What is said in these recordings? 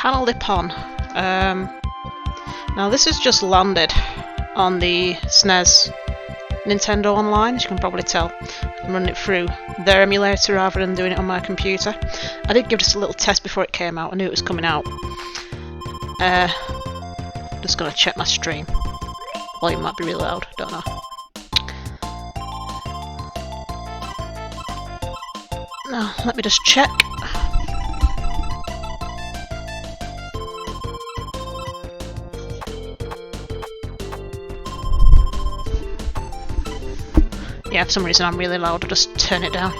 Panel de Pon. Now this has just landed on the SNES Nintendo Online, as you can probably tell. I'm running it through their emulator rather than doing it on my computer. I did give this a little test before it came out. I knew it was coming out. Just gonna check my stream. Volume might be really loud, don't know. Now, let me just check. Yeah, for some reason I'm really loud, I'll just turn it down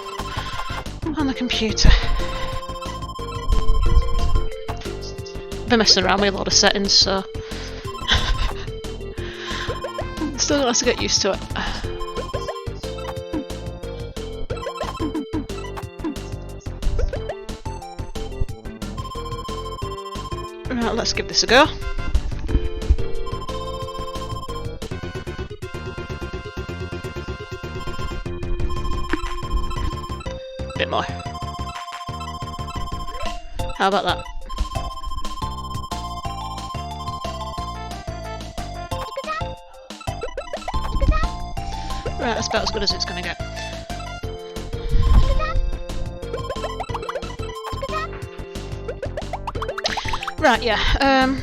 on the computer. I've been messing around with a lot of settings, so still gonna have to get used to it. Right, let's give this a go. Bit more. How about that? Right, that's about as good as it's gonna get. Right, yeah.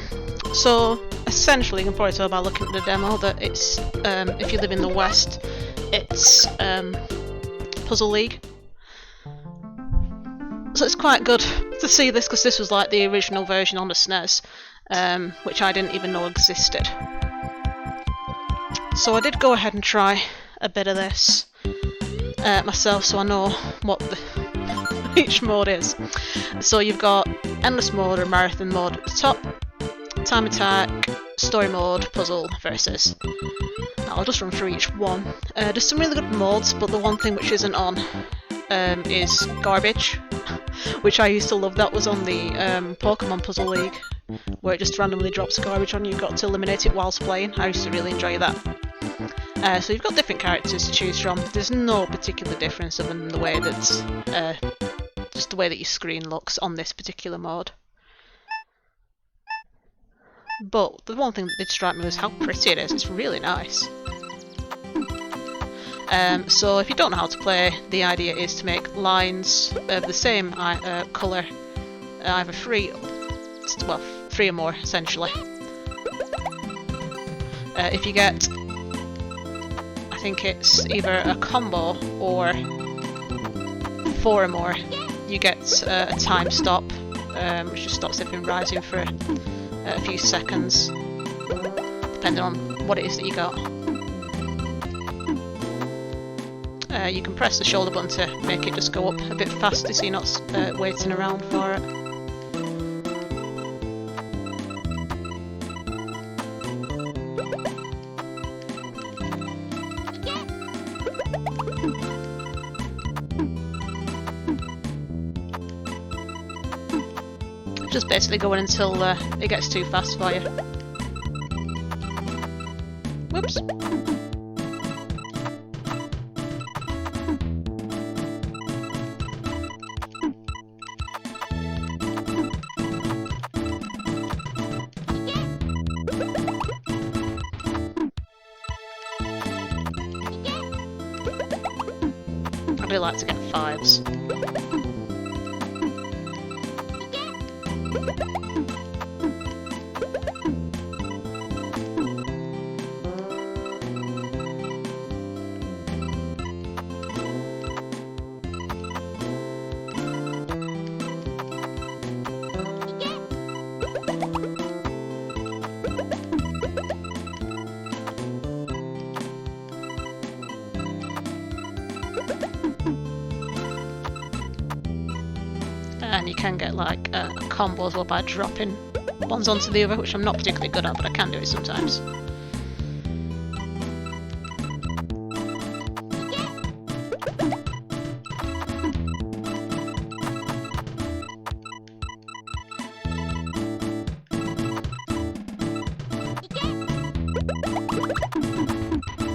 So essentially, you can probably tell by looking at the demo that it's if you live in the West, it's Puzzle League. So it's quite good to see this because this was like the original version on the SNES, which I didn't even know existed. So I did go ahead and try a bit of this myself, so I know what each mode is. So you've got endless mode or marathon mode at the top, time attack, story mode, puzzle, versus. Now I'll just run through each one. There's some really good modes, but the one thing which isn't on is garbage, which I used to love. That was on the Pokemon Puzzle League, where it just randomly drops garbage on you. You've got to eliminate it whilst playing. I used to really enjoy that. So you've got different characters to choose from. There's no particular difference other than the way that just the way that your screen looks on this particular mode. But the one thing that did strike me was how pretty it is. It's really nice. So if you don't know how to play, the idea is to make lines of the same colour, either three or more essentially. If you get, I think it's either a combo or 4 or more, you get a time stop, which just stops it from rising for a few seconds, depending on what it is that you got. You can press the shoulder button to make it just go up a bit faster so you're not waiting around for it. Just basically going until it gets too fast for you. Whoops. I really like to get 5s. And you can get like a combo as well by dropping ones onto the other, which I'm not particularly good at, but I can do it sometimes.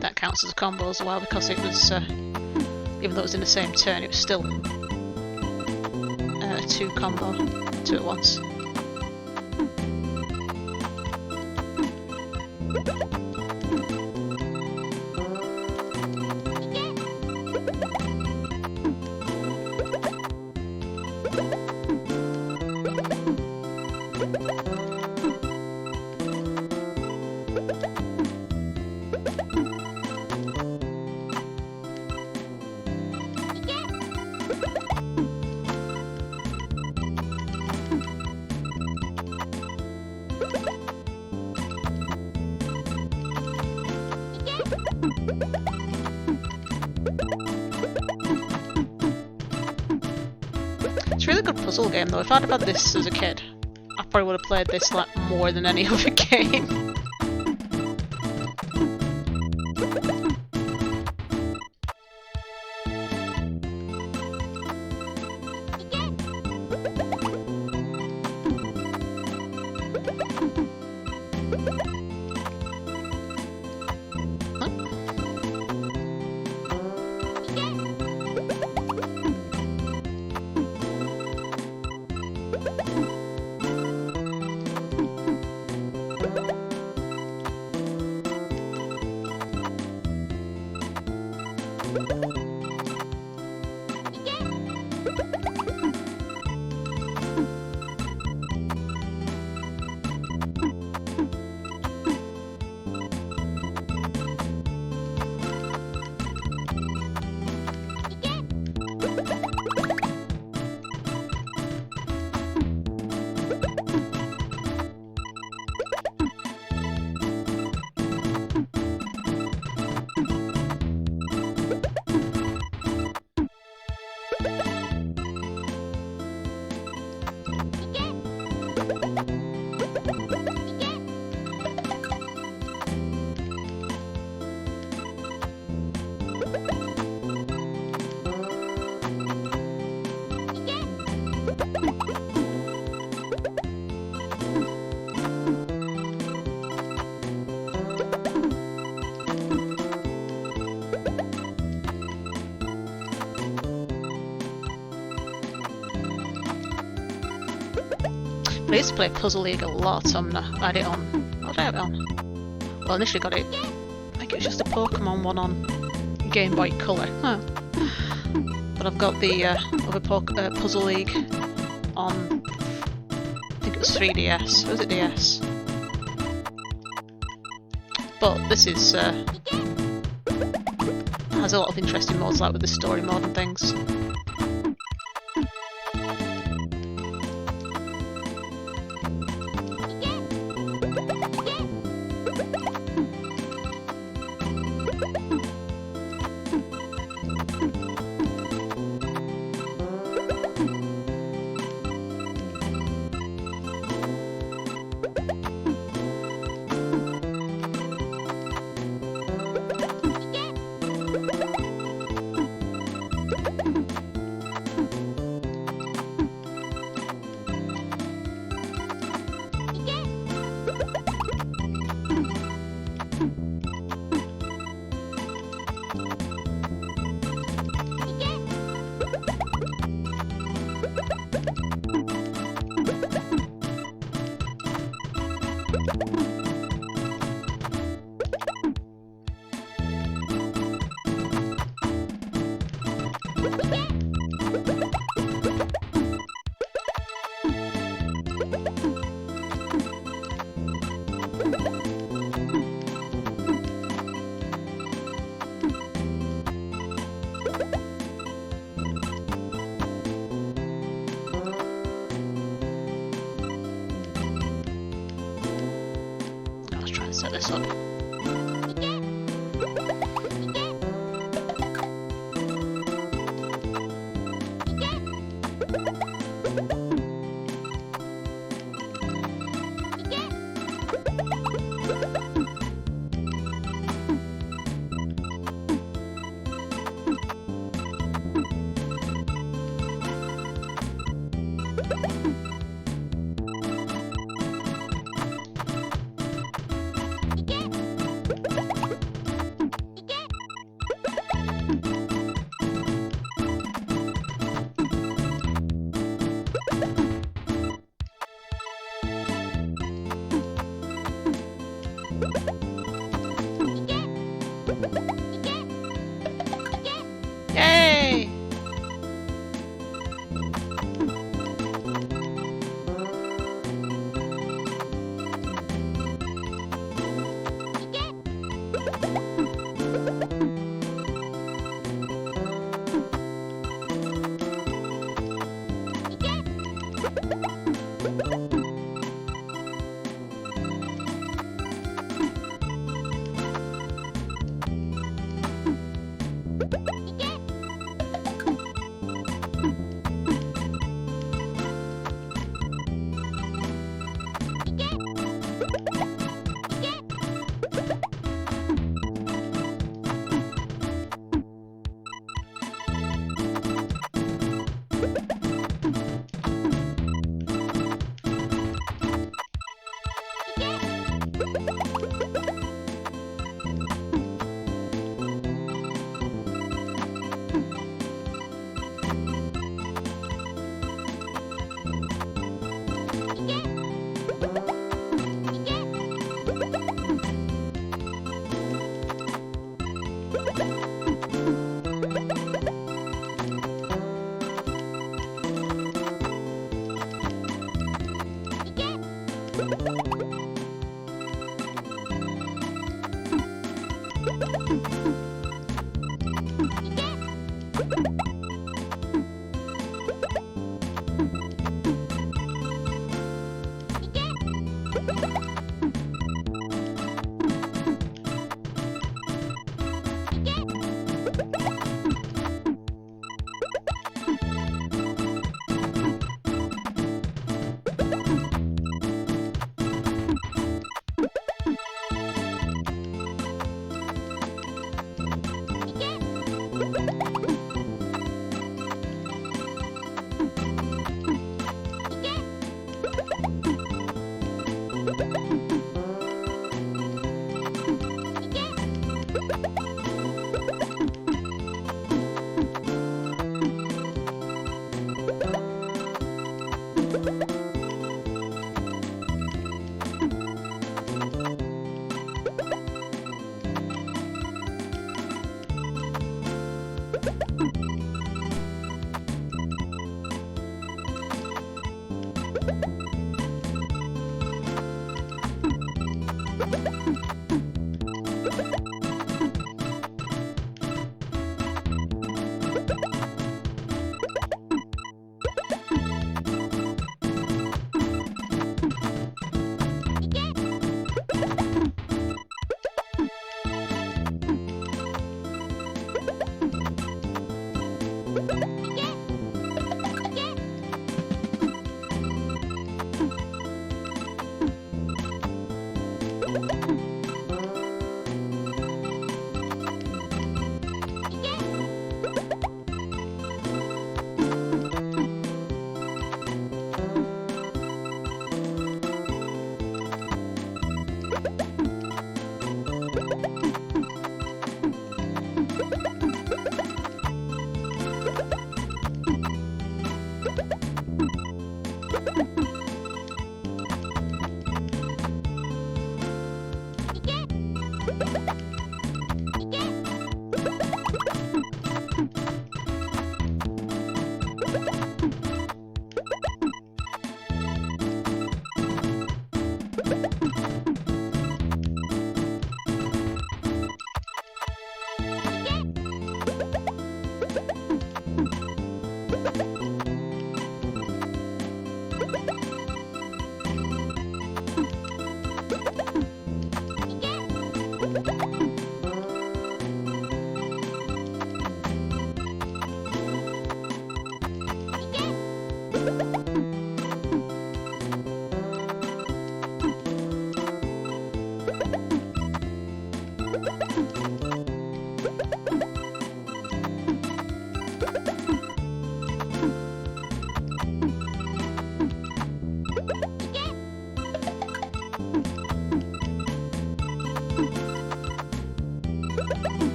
That counts as a combo as well because it was, even though it was in the same turn, it was still 2 combo, 2 at once. It's a really good puzzle game though. If I'd have had this as a kid, I probably would have played this like more than any other game. I used to play Puzzle League a lot on I had it on. What did I have it on? Well, initially got it. I think it was just a Pokemon one on Game Boy Color. Huh. But I've got the other Puzzle League on. I think it was 3DS. Was it DS? But this is has a lot of interesting modes, like with the story mode and things. Set this up.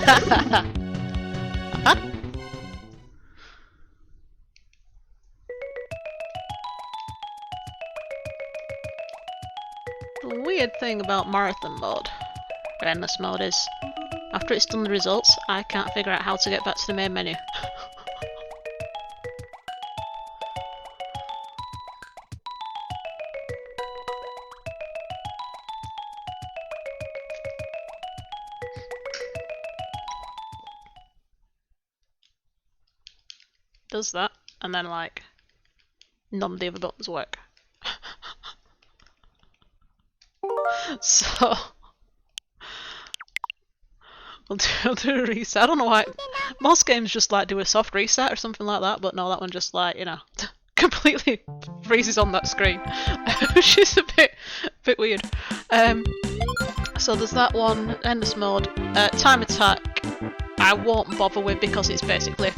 The weird thing about marathon mode, or endless mode, is after it's done the results, I can't figure out how to get back to the main menu. Does that, and then like none of the other buttons work. So I'll do a reset. I don't know why most games just like do a soft reset or something like that, but no, that one just like, you know, completely freezes on that screen, which is a bit weird. So there's that one, endless mode, time attack. I won't bother with because it's basically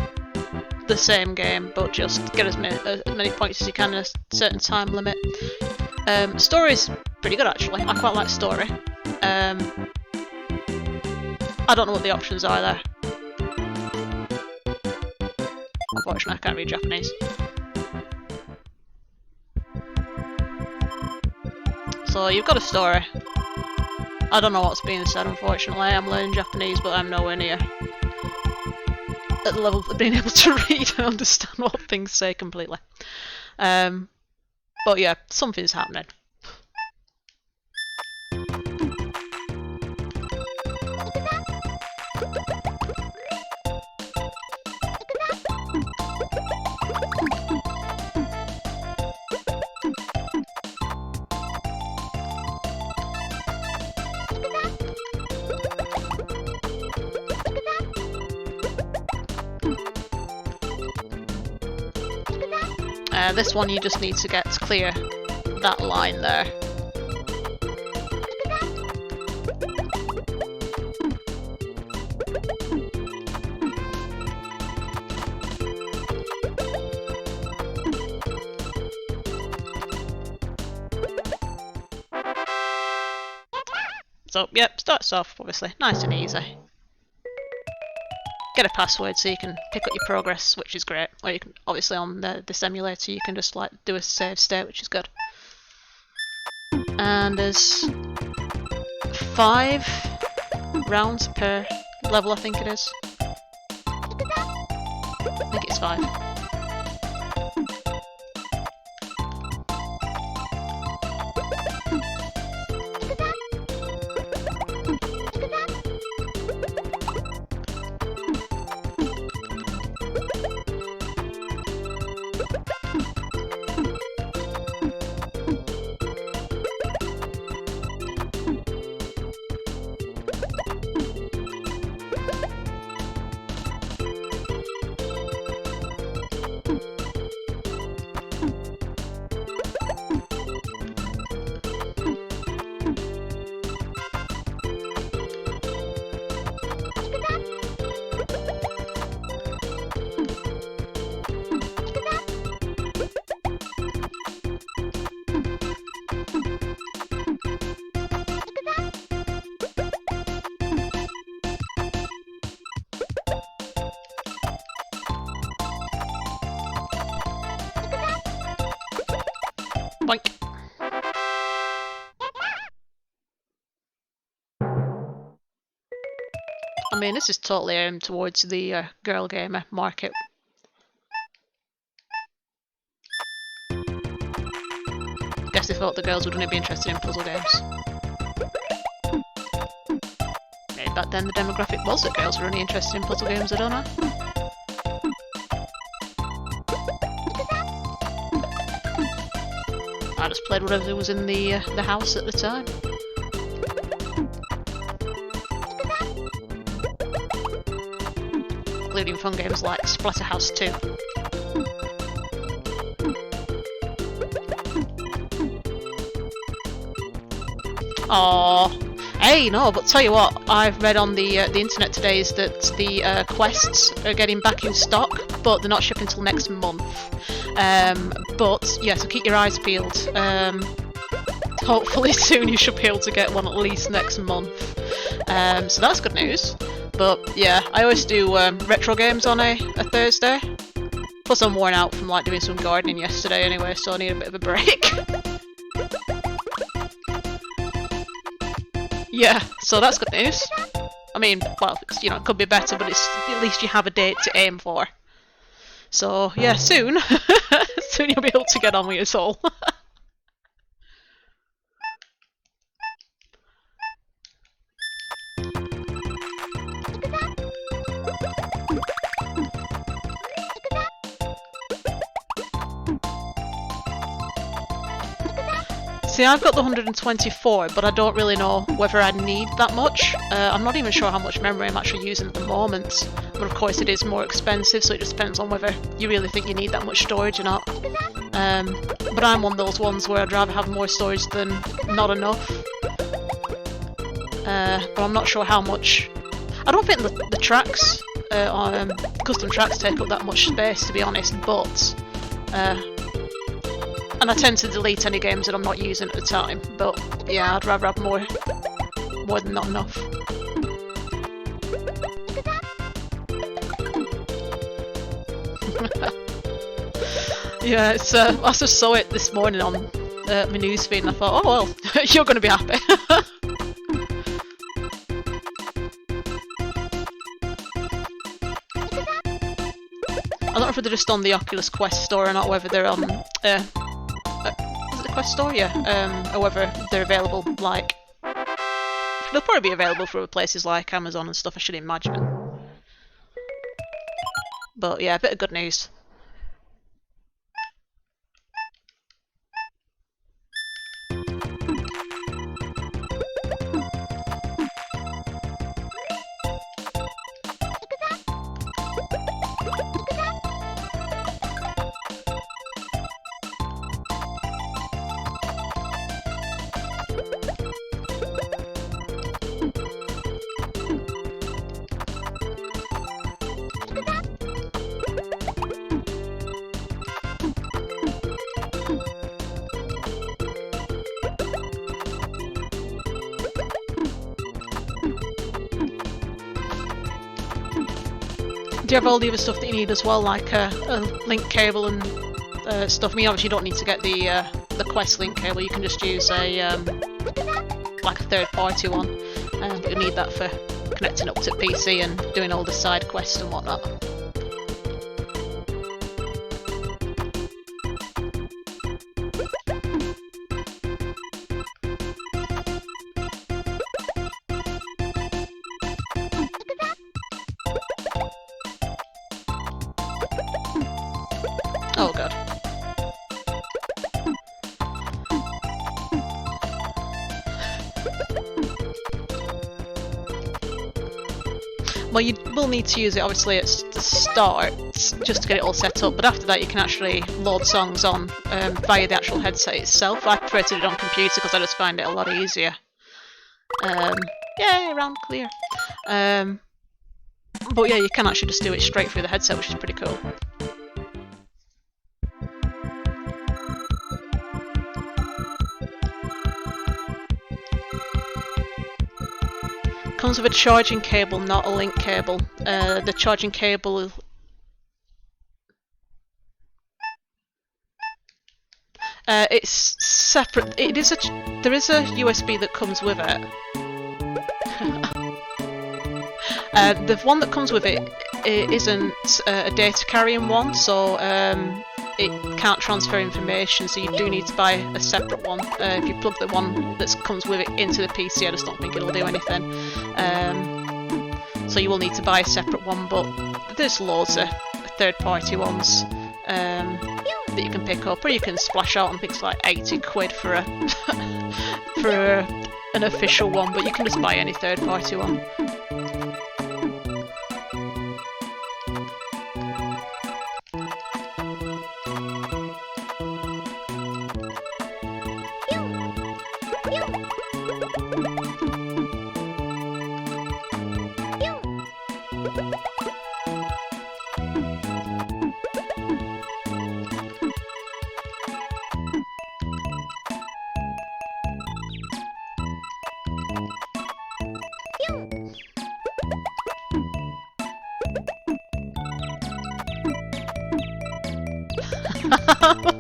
the same game, but just get as many points as you can in a certain time limit. Story's pretty good actually. I quite like story. I don't know what the options are there. Unfortunately, I can't read Japanese. So you've got a story. I don't know what's being said, unfortunately. I'm learning Japanese, but I'm nowhere near at the level of being able to read and understand what things say completely. But yeah, something's happening. This one you just need to get to clear that line there. So, yep, starts off obviously nice and easy. Get a password so you can pick up your progress, which is great. Or you can, obviously on the simulator, you can just like do a save state, which is good. And there's 5 rounds per level, I think it is. I think it's 5. Boink. I mean, this is totally aimed towards the girl gamer market. Guess they thought the girls would only be interested in puzzle games. Maybe back then the demographic was that girls were only interested in puzzle games, I don't know. I just played whatever was in the house at the time. Including fun games like Splatterhouse 2. Aww. Hey, no, but tell you what, I've read on the internet today is that the quests are getting back in stock, but they're not shipping until next month. But yeah, so keep your eyes peeled. Hopefully soon you should be able to get one at least next month. So that's good news. But yeah, I always do retro games on a Thursday. Plus I'm worn out from like doing some gardening yesterday anyway, so I need a bit of a break. Yeah, so that's good news. I mean, well, it's, you know, it could be better, but it's at least you have a date to aim for. So yeah, soon, soon you'll be able to get on with your soul. See, I've got the 124, but I don't really know whether I need that much. I'm not even sure how much memory I'm actually using at the moment. But of course it is more expensive, so it just depends on whether you really think you need that much storage or not. But I'm one of those ones where I'd rather have more storage than not enough. But I'm not sure how much. I don't think the tracks, custom tracks, take up that much space, to be honest, but and I tend to delete any games that I'm not using at the time, but yeah, I'd rather have more than not enough. Yeah, it's, I just saw it this morning on my newsfeed and I thought, oh well, you're going to be happy. I don't know if they're just on the Oculus Quest store or not, whether they're on is it the Quest store? Yeah. Or whether they're available, like... They'll probably be available for places like Amazon and stuff, I should imagine. But yeah, a bit of good news. Do you have all the other stuff that you need as well, like a link cable and stuff? I mean, obviously you don't need to get the Quest link cable. You can just use a like a third-party one, but you need that for connecting up to PC and doing all the side quests and whatnot. Oh god. Well, you will need to use it obviously at the start, just to get it all set up, but after that you can actually load songs on via the actual headset itself. I prefer to do it on computer because I just find it a lot easier. Yay, round clear. But yeah, you can actually just do it straight through the headset, which is pretty cool. Comes with a charging cable, not a link cable. The charging cable... it's separate. It is there is a USB that comes with it. The one that comes with it isn't a data carrying one, so it can't transfer information, so you do need to buy a separate one. If you plug the one that comes with it into the PC, I just don't think it'll do anything. So you will need to buy a separate one, but there's loads of third-party ones that you can pick up, or you can splash out on things like 80 quid for a for an official one, but you can just buy any third-party one.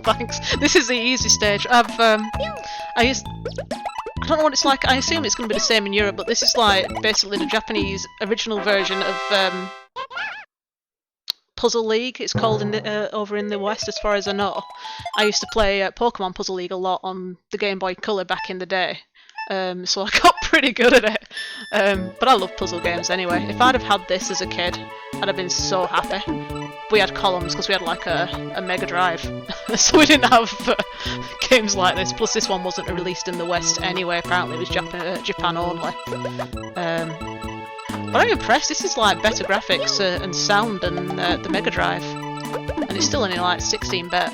Thanks. This is the easy stage. I don't know what it's like. I assume it's going to be the same in Europe, but this is like basically the Japanese original version of Puzzle League. It's called in the, over in the West, as far as I know. I used to play Pokemon Puzzle League a lot on the Game Boy Color back in the day, so I got pretty good at it. But I love puzzle games anyway. If I'd have had this as a kid, I'd have been so happy. We had columns because we had like a Mega Drive, so we didn't have games like this. Plus, this one wasn't released in the West anyway. Apparently, it was Japan only. But I'm impressed. This is like better graphics and sound than the Mega Drive, and it's still only like 16-bit.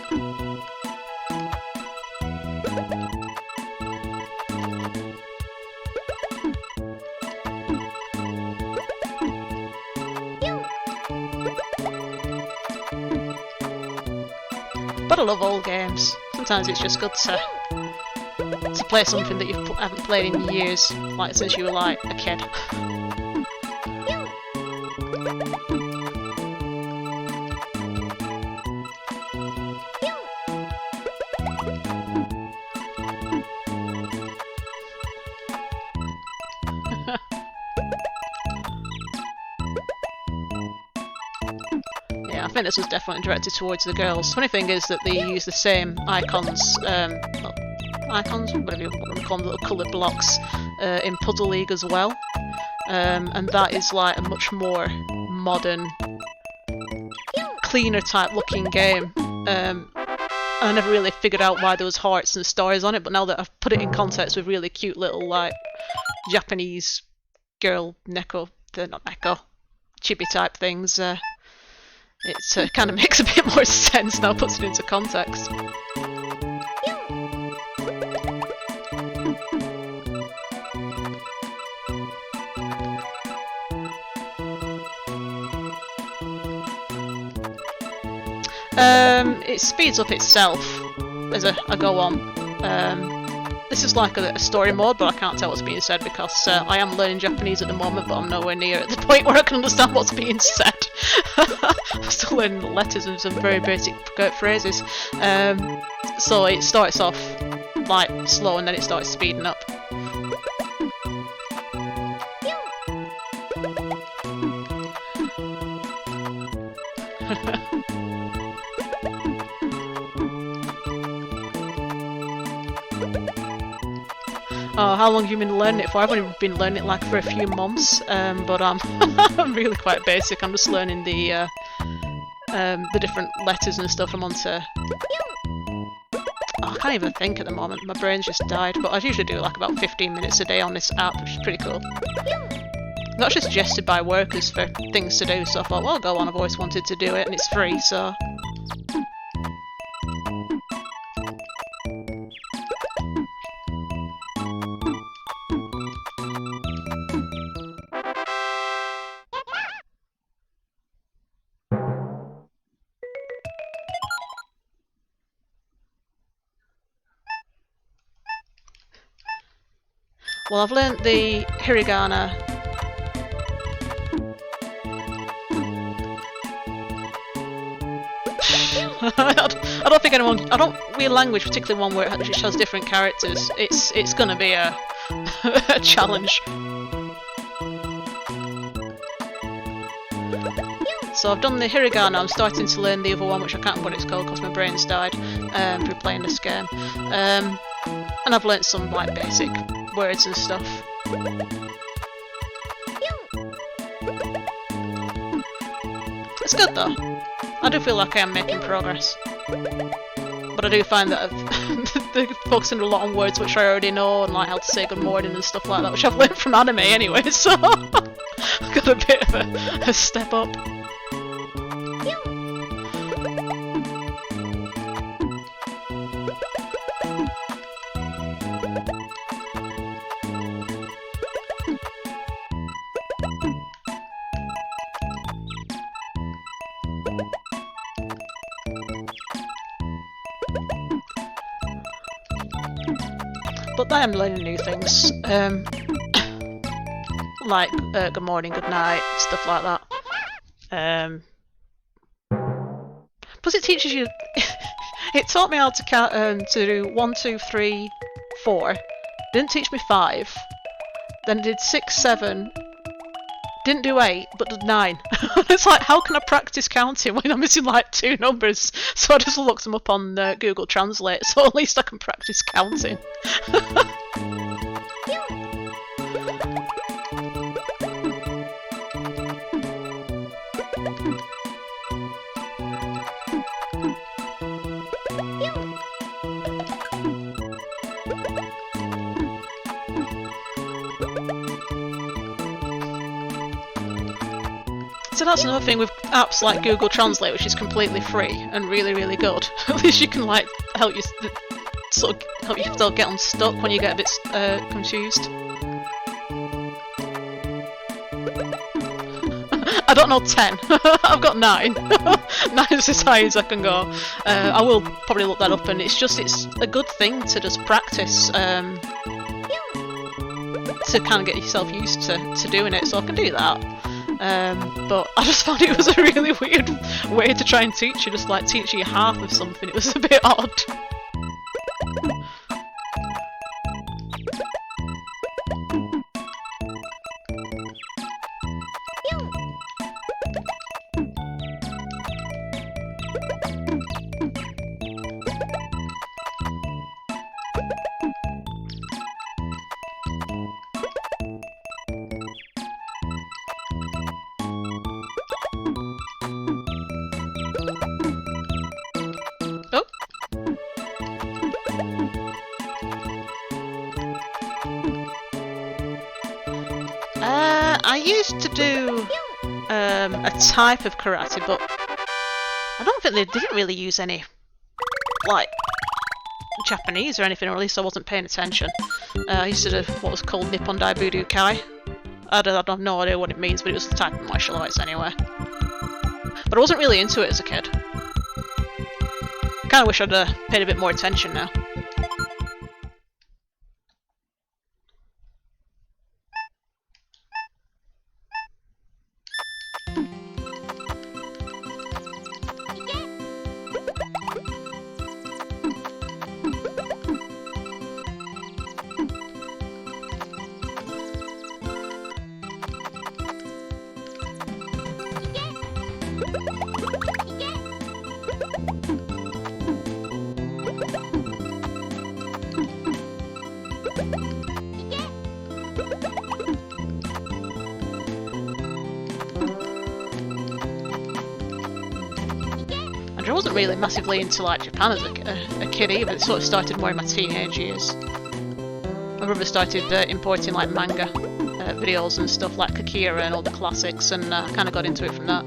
But I love old games. Sometimes it's just good to play something that you haven't played in years, like since you were like a kid. I think this was definitely directed towards the girls. Funny thing is that they use the same icons, whatever you want to call them, little coloured blocks, in Puzzle League as well. And that is like a much more modern, cleaner type looking game. I never really figured out why there was hearts and stars on it, but now that I've put it in context with really cute little like Japanese girl not neko, chibi type things, it kind of makes a bit more sense now, puts it into context. It speeds up itself as I go on. This is like a story mode, but I can't tell what's being said because I am learning Japanese at the moment, but I'm nowhere near at the point where I can understand what's being said. I'm still learning the letters and some very basic phrases. So it starts off like slow and then it starts speeding up. Oh, how long have you been learning it for? I've only been learning it like for a few months, but I'm really quite basic. I'm just learning the different letters and stuff. I'm on to... Oh, I can't even think at the moment. My brain's just died. But I usually do like about 15 minutes a day on this app, which is pretty cool. It's actually suggested by workers for things to do, so I thought, well, I'll go on. I've always wanted to do it, and it's free, so... Well, I've learnt the hiragana. I don't think anyone. I don't read language, particularly one where it shows different characters. It's gonna be a a challenge. So I've done the hiragana. I'm starting to learn the other one, which I can't remember what it's called because my brain's died through playing this game. And I've learnt some like basic words and stuff. It's good though. I do feel like I am making progress. But I do find that they're focusing a lot on words which I already know and like how to say good morning and stuff like that, which I've learnt from anime anyway, so I've got a bit of a step up. But I am learning new things, like good morning, good night, stuff like that. Plus it teaches you It taught me how to count to do 1, 2, 3, 4. Didn't teach me 5. Then did 6, 7. Didn't do 8, but did 9. It's like, how can I practice counting when I'm missing like 2 numbers? So I just looked them up on Google Translate, so at least I can practice counting. So that's another thing with apps like Google Translate, which is completely free and really, really good. At least you can like help you sort of help you still get unstuck when you get a bit confused. I don't know 10. I've got 9. 9 is as high as I can go. I will probably look that up, and it's a good thing to just practice to kind of get yourself used to doing it. So I can do that. But I just found it was a really weird way to try and teach you, just like teaching you half of something. It was a bit odd. I used to do a type of karate, but I don't think they didn't really use any like Japanese or anything, or at least I wasn't paying attention. I used to do what was called Nippon Daibudo Kai. I have no idea what it means, but it was the type of martial arts anyway. But I wasn't really into it as a kid. I kind of wish I'd paid a bit more attention now. I wasn't really massively into like Japan as a kid either. It sort of started more in my teenage years. My brother started importing like manga videos and stuff like Akira and all the classics, and I kind of got into it from that.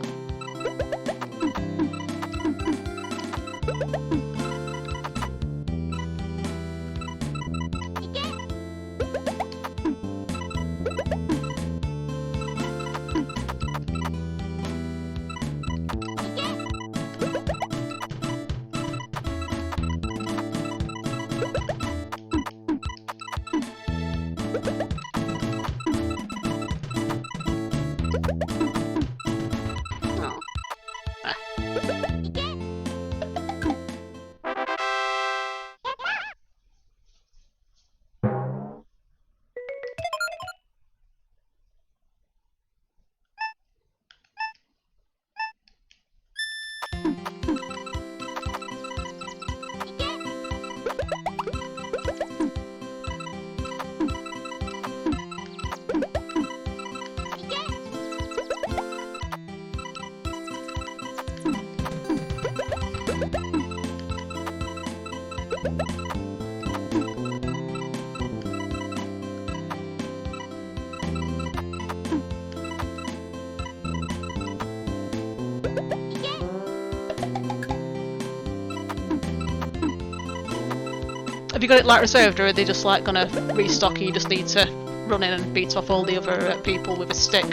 Have you got it like reserved, or are they just like gonna restock and you just need to run in and beat off all the other people with a stick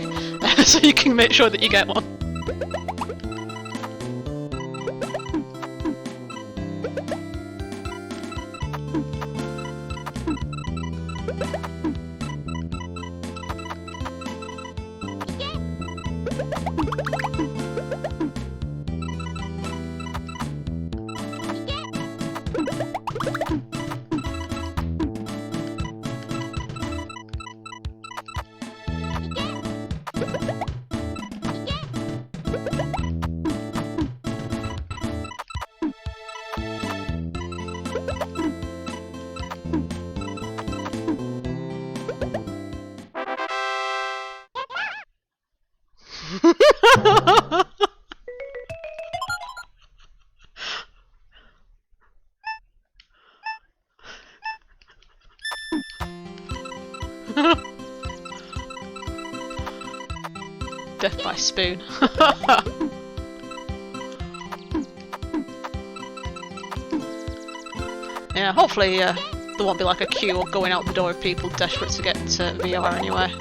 so you can make sure that you get one? Death by spoon. Yeah, hopefully there won't be like a queue or going out the door of people desperate to get VR anyway.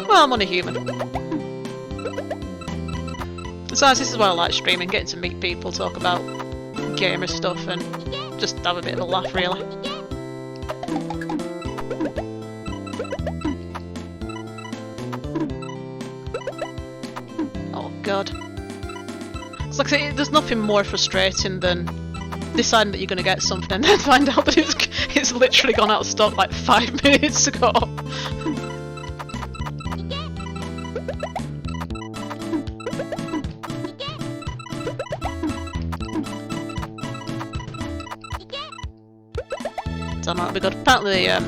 Well, I'm only human. Besides, this is why I like streaming, getting to meet people, talk about gamer stuff, and just have a bit of a laugh, really. Oh god. It's like, there's nothing more frustrating than deciding that you're going to get something and then find out that it's literally gone out of stock like 5 minutes ago. That might be good. Apparently the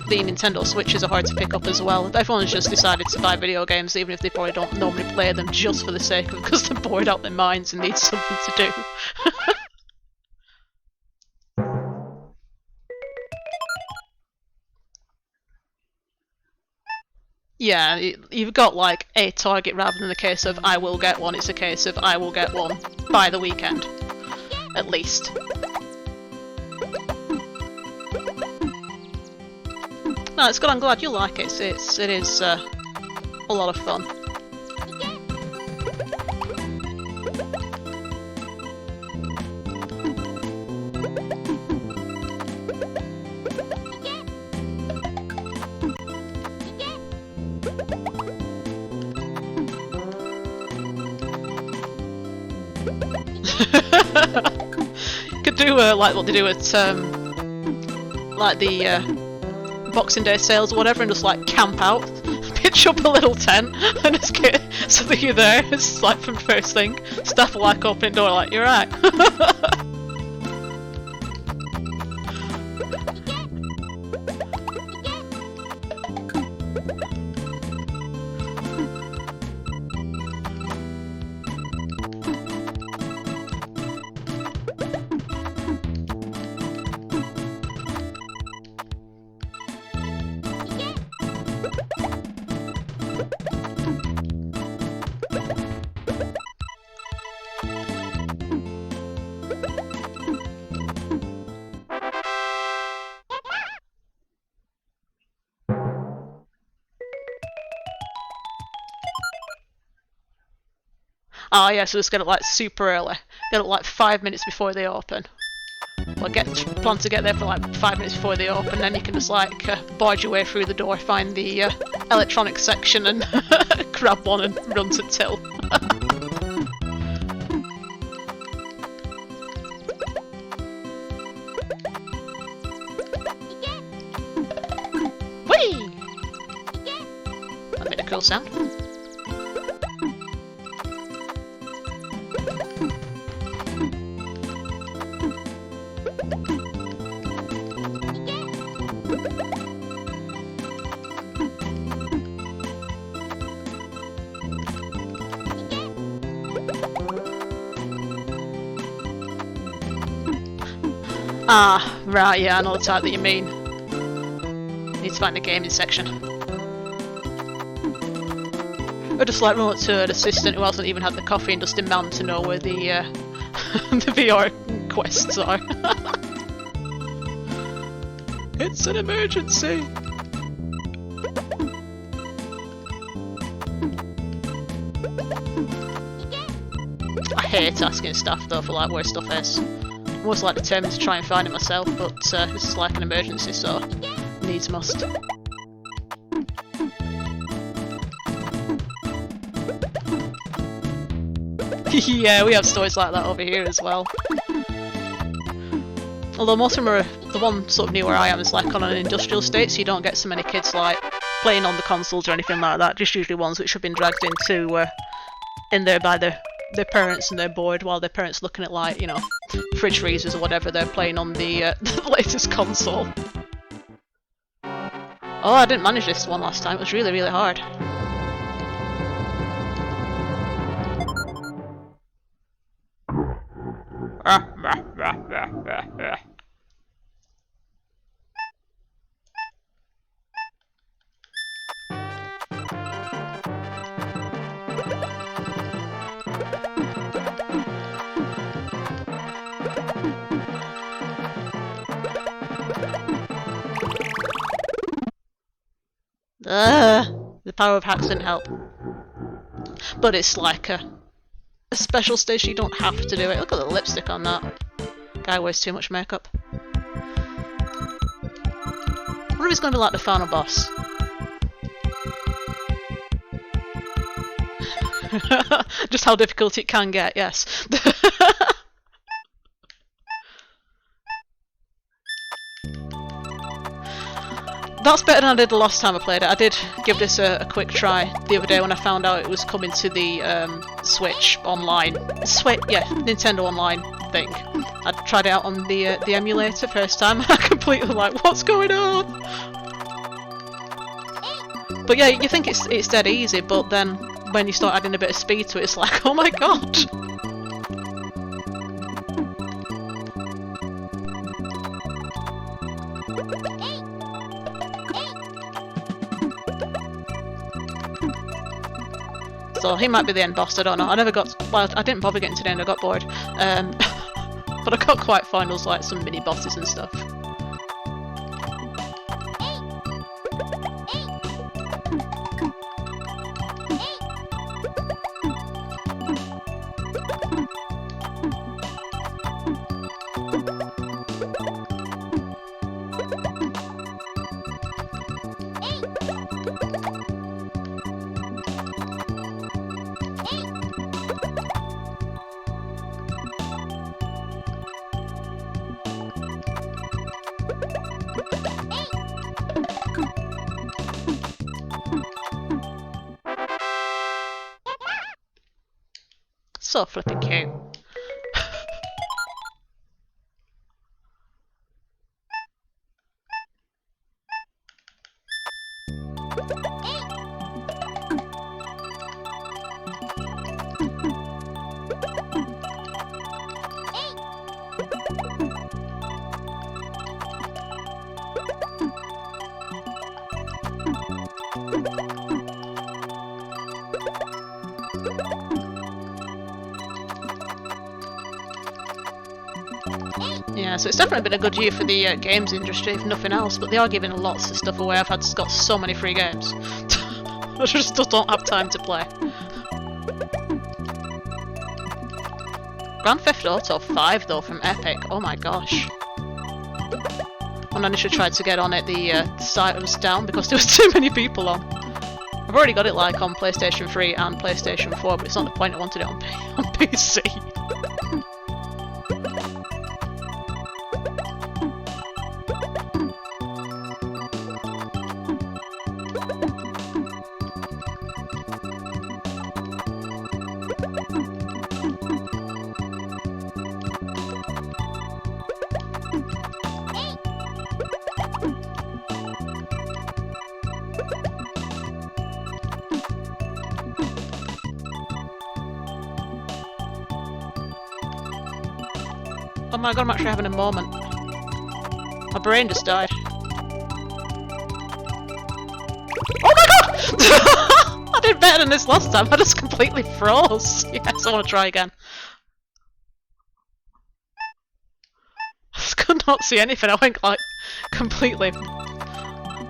Nintendo Switches are hard to pick up as well. Everyone's just decided to buy video games even if they probably don't normally play them just for the sake of because they're bored out their minds and need something to do. Yeah, you've got like a target rather than the case of I will get one, it's a case of I will get one by the weekend. At least. No, it's good, I'm glad you like it. It is a lot of fun. Could do like what they do at like the Boxing Day sales or whatever, and just like camp out, pitch up a little tent, and just get so that you're there. It's like from first thing. Staff will like open the door, like you're right. Oh yeah, so just get it like super early. Get it like 5 minutes before they open. Well, plan to get there for like 5 minutes before they open, then you can just like barge your way through the door, find the electronics section and grab one and run to till. Whee! That made a cool sound. Ah, right, yeah, I know the type that you mean. Need to find the gaming section. Or just like run up to an assistant who hasn't even had the coffee and just demand to know where the the VR quests are. It's an emergency! I hate asking staff though for like where stuff is. I'm always like determined to try and find it myself, but this is like an emergency, so needs must. Yeah, we have stories like that over here as well. Although most of them are, the one sort of near where I am is like on an industrial estate, so you don't get so many kids like playing on the consoles or anything like that, just usually ones which have been dragged into in there by their parents and they're bored while their parents looking at like, you know, fridge freezers or whatever, they're playing on the latest console. Oh, I didn't manage this one last time, it was really, really hard. The power of hacks didn't help. But it's like a special stage, you don't have to do it. Look at the lipstick on that. Guy wears too much makeup. I wonder if it's going to be like the final boss. Just how difficult it can get, yes. That's better than I did the last time I played it. I did give this a quick try the other day when I found out it was coming to the Switch online. Nintendo Online thing. I tried it out on the emulator first time and I completely like, what's going on? But yeah, you think it's dead easy, but then when you start adding a bit of speed to it, it's like, oh my god! So he might be the end boss, I don't know. I didn't bother getting to the end, I got bored. But I got quite far in those like some mini bosses and stuff. So flipping cute. Yeah, so it's definitely been a good year for the games industry, if nothing else, but they are giving lots of stuff away. I've got so many free games. I just don't have time to play. Grand Theft Auto 5 though from Epic, oh my gosh. When I initially tried to get on it, the site was down because there was too many people on. I've already got it like on PlayStation 3 and PlayStation 4, but it's not the point, I wanted it on PC. Oh my god, I'm actually having a moment. My brain just died. Oh my god! I did better than this last time, I just completely froze. Yes, I want to try again. I could not see anything, I went like completely...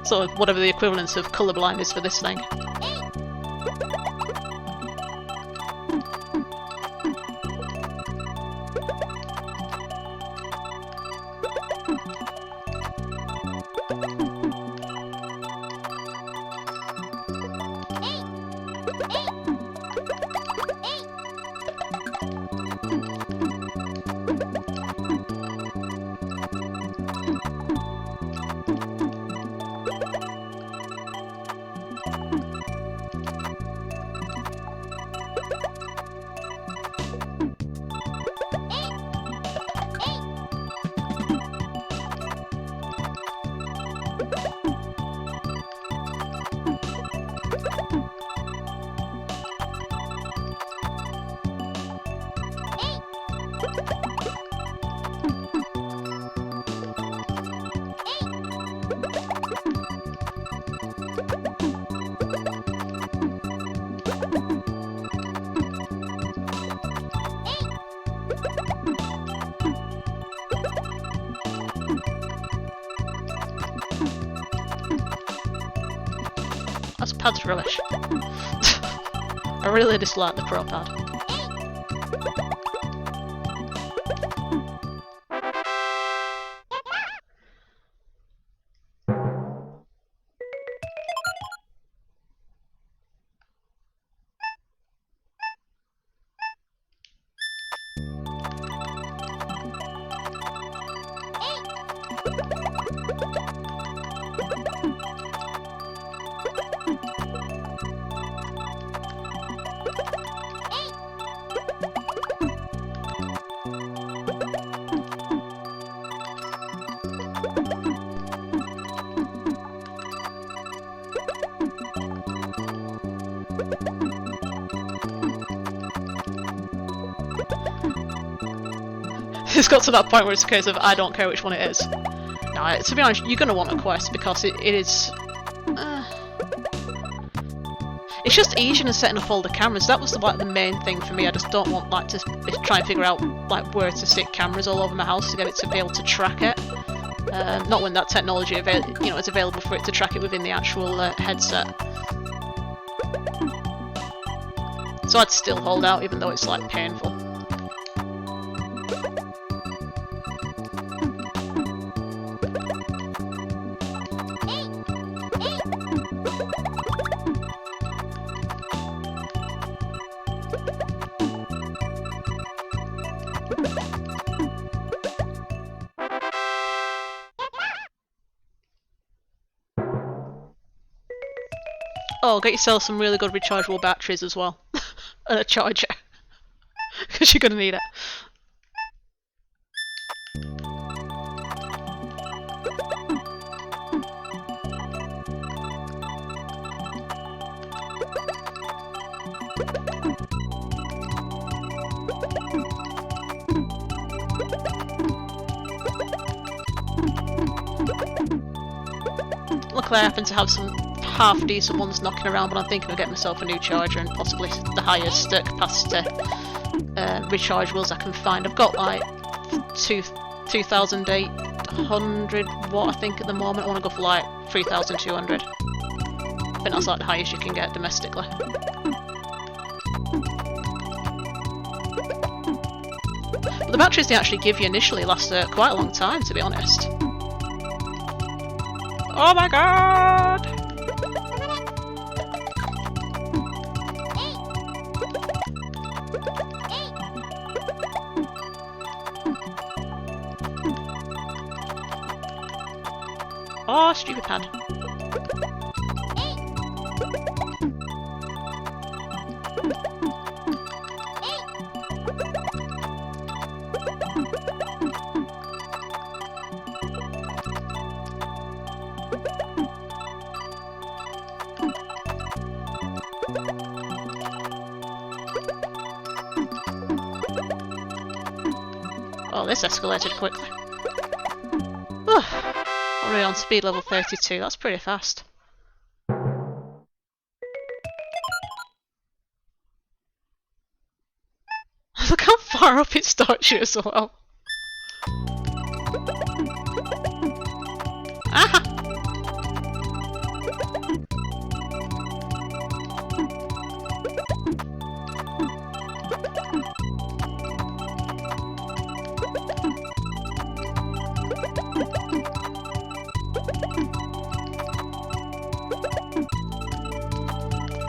So whatever the equivalence of colourblind is for this thing. pad's rubbish. I really dislike the Pro pad. It's got to that point where it's a case of I don't care which one it is. Now, to be honest, you're going to want a Quest because it is... it's just easier than setting up all the cameras. That was like the main thing for me. I just don't want like to try and figure out like where to stick cameras all over my house to get it to be able to track it. Not when that technology is available for it to track it within the actual headset. So I'd still hold out even though it's like painful. Oh, get yourself some really good rechargeable batteries as well. And a charger. Because you're going to need it. Luckily I happen to have some half decent ones knocking around, but I'm thinking of getting myself a new charger and possibly the highest capacity rechargeables I can find. I've got like 2,800 watt I think at the moment. I want to go for like 3,200. I think that's like the highest you can get domestically. But the batteries they actually give you initially last quite a long time, to be honest. Oh my god! Oh, stupid pad. Oh, this escalated quickly. Already on speed level 32, that's pretty fast. Look how far up it starts you as well. Aha!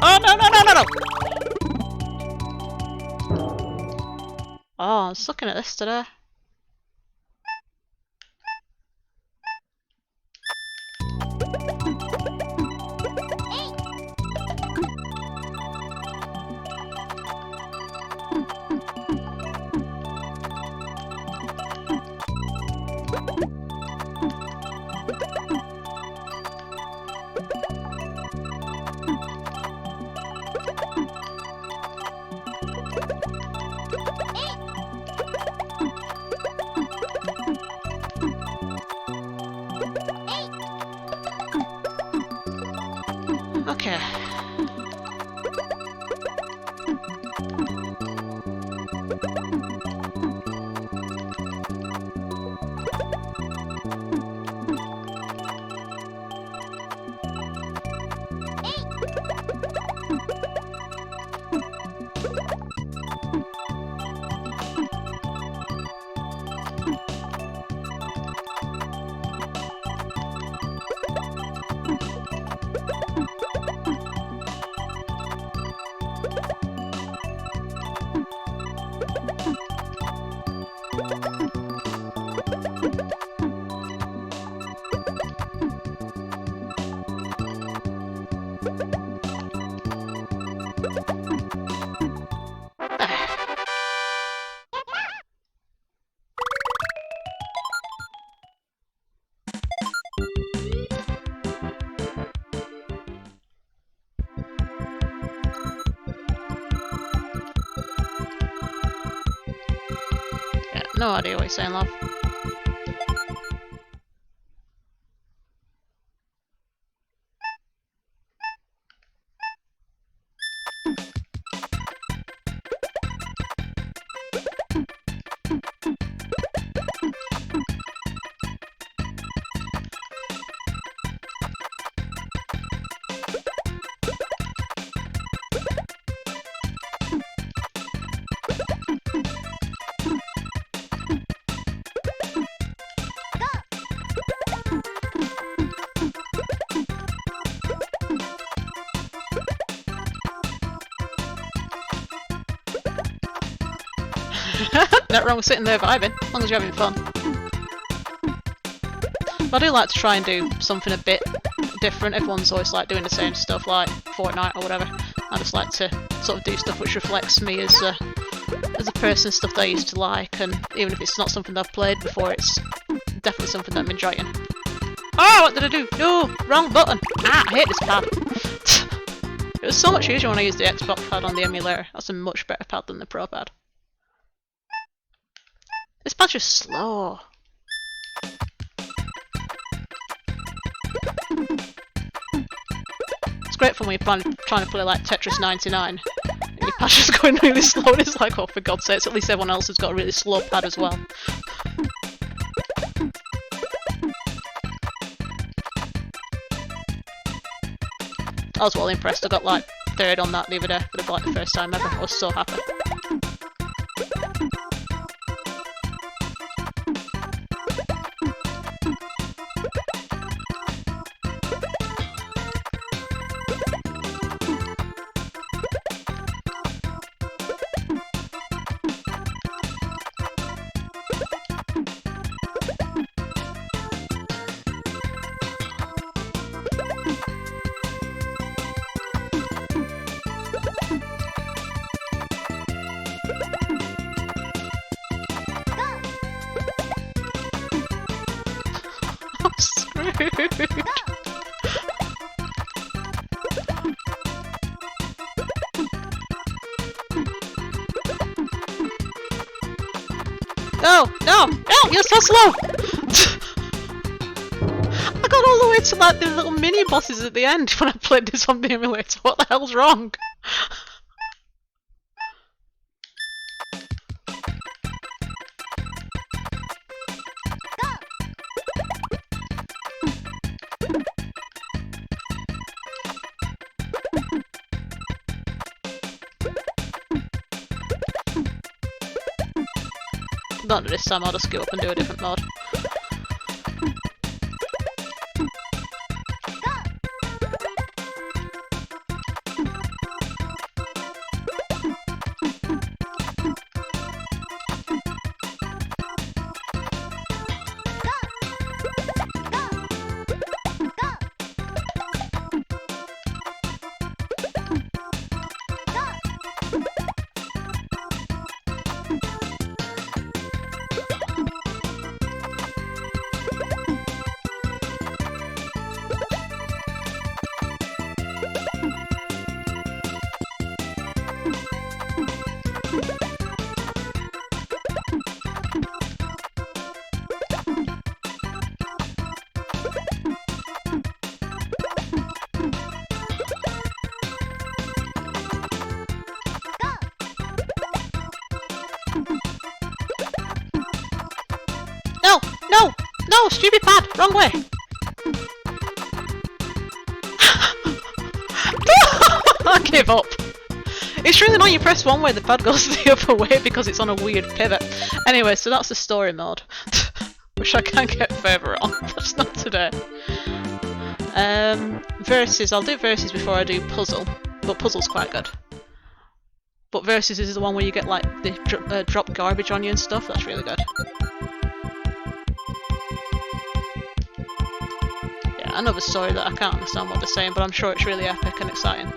Oh no no no no no! Oh, I'm just looking at this today. Yeah, no idea what you're saying, love. Not wrong with sitting there vibing, as long as you're having fun. But I do like to try and do something a bit different. Everyone's always like doing the same stuff, like Fortnite or whatever. I just like to sort of do stuff which reflects me as a person, stuff that I used to like, and even if it's not something that I've played before, it's definitely something that I'm enjoying. Oh, what did I do? No, wrong button. Ah, I hate this pad. It was so much easier when I used the Xbox pad on the emulator. That's a much better pad than the Pro pad. This pad's just slow. It's great fun when you're trying to play like Tetris 99 and your pad's just going really slow and it's like, oh for God's sakes, at least everyone else has got a really slow pad as well. I was well impressed. I got like 3rd on that the other day for like the first time ever. I was so happy. No, no, no, you're so slow! I got all the way to like the little mini bosses at the end when I played this on the emulator. What the hell's wrong? Not this time, I'll just go up and do a different mod. No, stupid pad! Wrong way! I give up. It's really annoying, you press one way, the pad goes the other way because it's on a weird pivot. Anyway, so that's the story mode, which I can get further on, but not today. Versus, I'll do Versus before I do Puzzle, but Puzzle's quite good. But Versus is the one where you get like, they drop garbage on you and stuff, that's really good. another story that I can't understand what they're saying, but I'm sure it's really epic and exciting.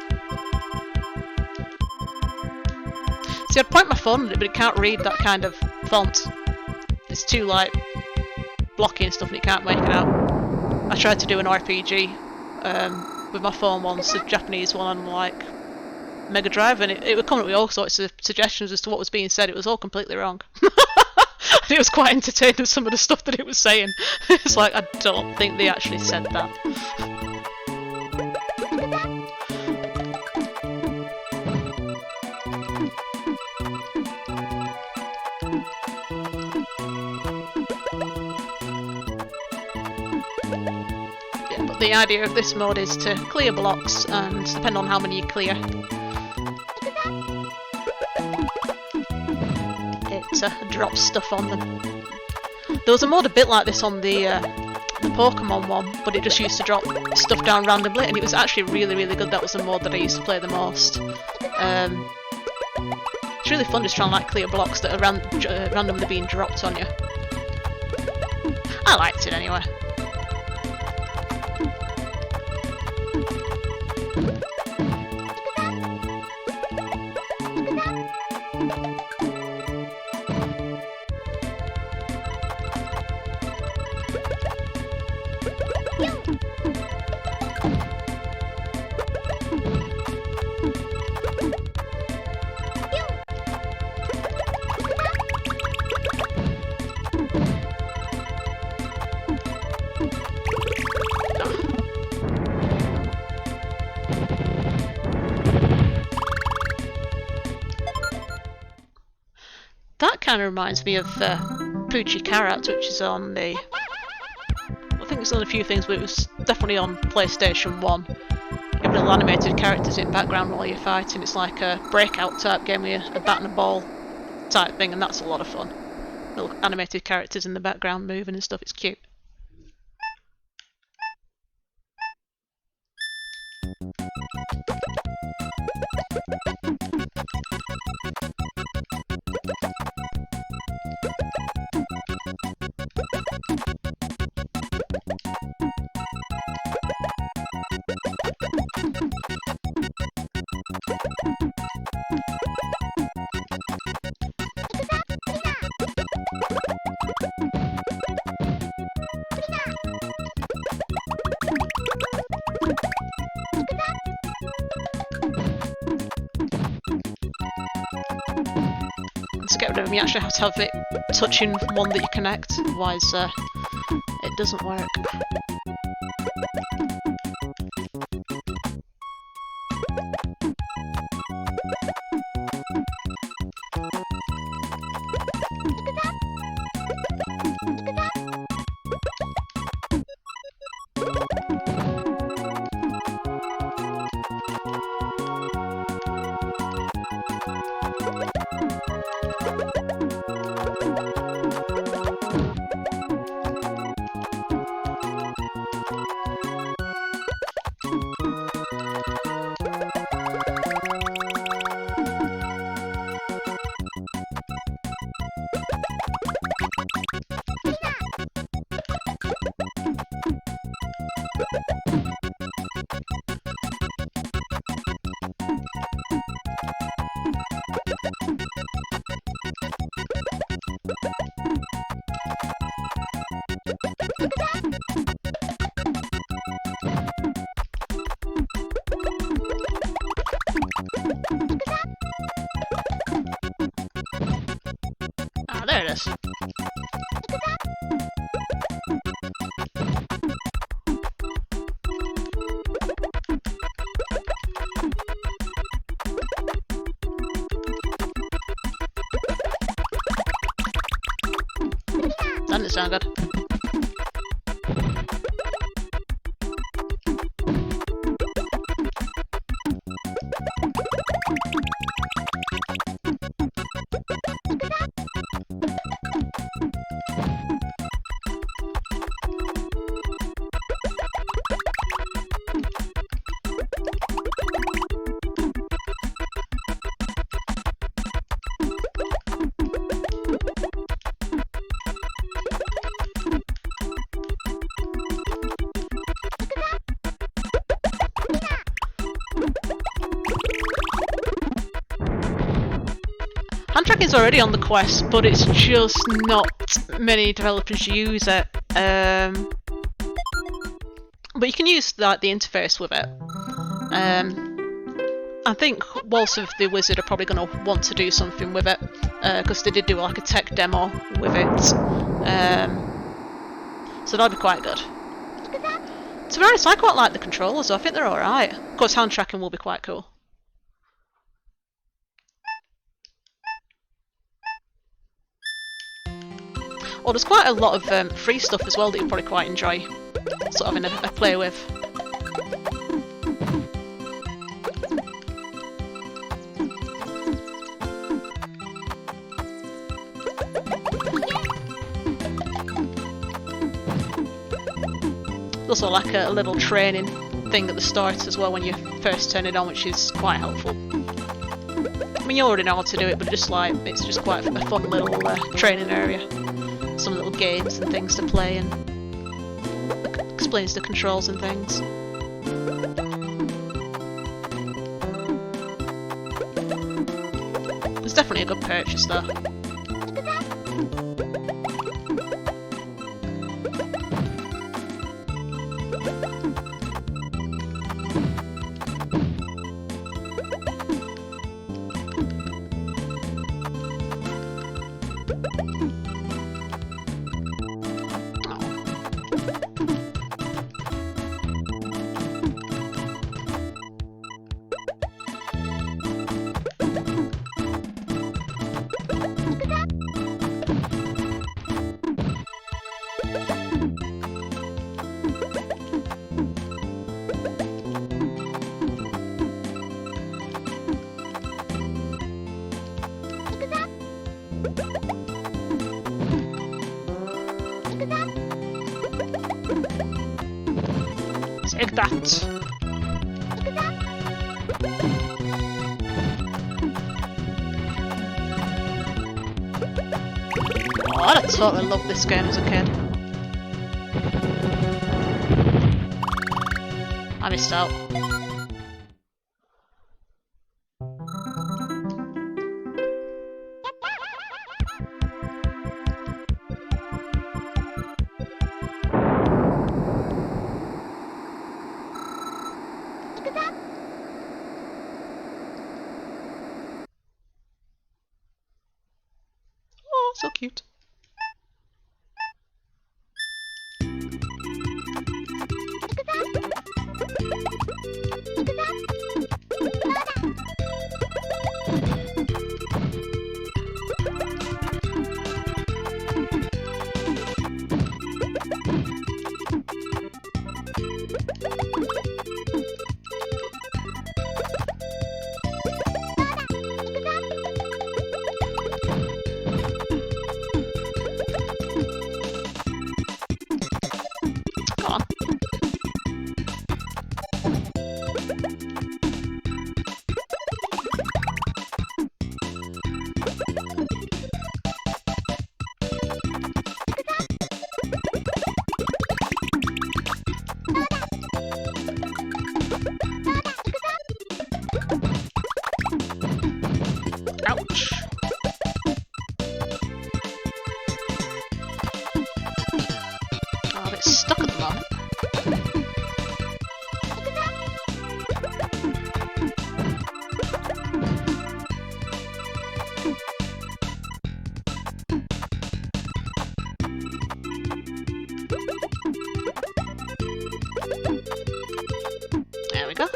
See, I'd point my phone at it, but it can't read that kind of font. It's too, like, blocky and stuff, and it can't make it out. I tried to do an RPG with my phone once, a Japanese one on, like, Mega Drive, and it would come up with all sorts of suggestions as to what was being said. It was all completely wrong. And it was quite entertaining with some of the stuff that it was saying. It's like, I don't think they actually said that. Yeah, but the idea of this mode is to clear blocks, and depending on how many you clear, it drops stuff on them. There was a mode a bit like this on the Pokemon one, but it just used to drop stuff down randomly, and it was actually really, really good. That was the mode that I used to play the most. It's really fun just trying to like clear blocks that are randomly being dropped on you. I liked it anyway. That kind of reminds me of Poochie Carrot, which is on the... I think it's on a few things, but it was definitely on PlayStation 1. You have little animated characters in the background while you're fighting. It's like a breakout type game with a bat and a ball type thing, and that's a lot of fun. Little animated characters in the background moving and stuff, it's cute. To get rid of them, you actually have to have it touching one that you connect, otherwise it doesn't work. Ah, there it is. That didn't sound good. Hand tracking's already on the Quest, but it's just not many developers use it. But you can use like the interface with it. I think Waltz of the Wizard are probably going to want to do something with it, because they did do like a tech demo with it. So that'd be quite good. To be honest, I quite like the controllers, so I think they're alright. Of course, hand tracking will be quite cool. Well, there's quite a lot of free stuff as well that you'll probably quite enjoy, sort of in a play with. There's also like a little training thing at the start as well when you first turn it on, which is quite helpful. I mean, you already know how to do it, but just like it's just quite a fun little training area. Some little games and things to play, and explains the controls and things. It's definitely a good purchase though. Take that! Oh, I totally loved this game as a kid. I missed out. Oh, so cute. Ouch. Oh, it's stuck at the moment. There we go.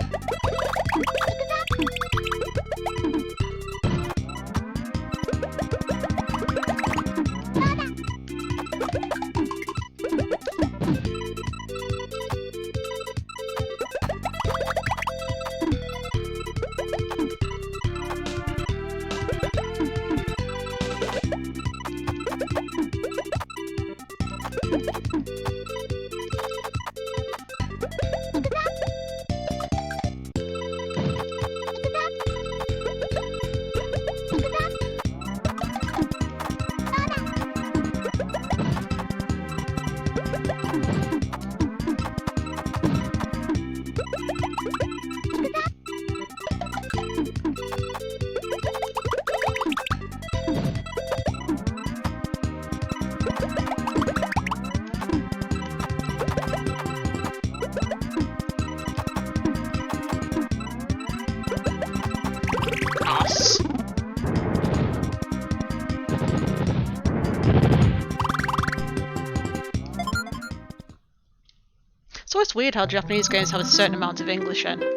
It's always weird how Japanese games have a certain amount of English in. I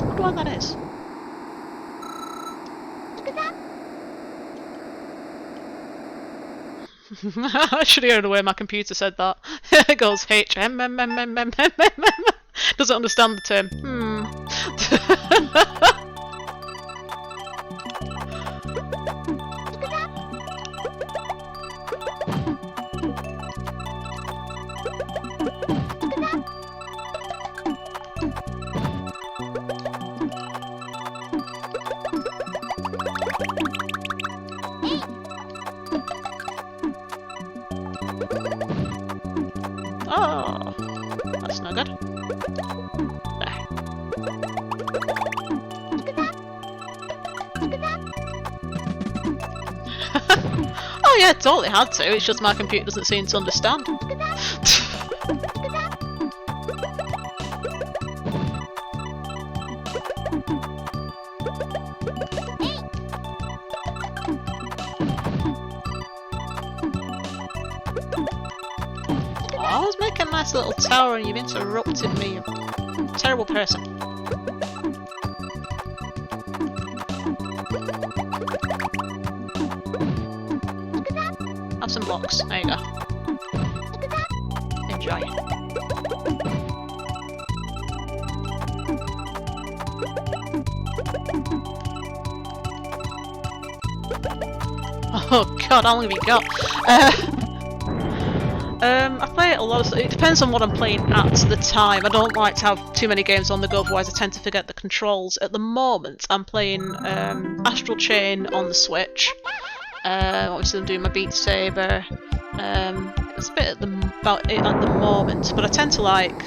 wonder what that is. I should hear the way my computer said that. It goes HMMMMMMM. Doesn't understand the term. Oh, that's no good. There. Oh yeah, totally had to. It's just my computer doesn't seem to understand. I was making a nice little tower and you've interrupted me, you terrible person. Have some blocks, there you go. Enjoy. Oh god, how long have you got? I play a lot of stuff. It depends on what I'm playing at the time. I don't like to have too many games on the go, otherwise I tend to forget the controls. At the moment, I'm playing Astral Chain on the Switch. Obviously, I'm doing my Beat Saber. It's a bit about it at the moment, but I tend to like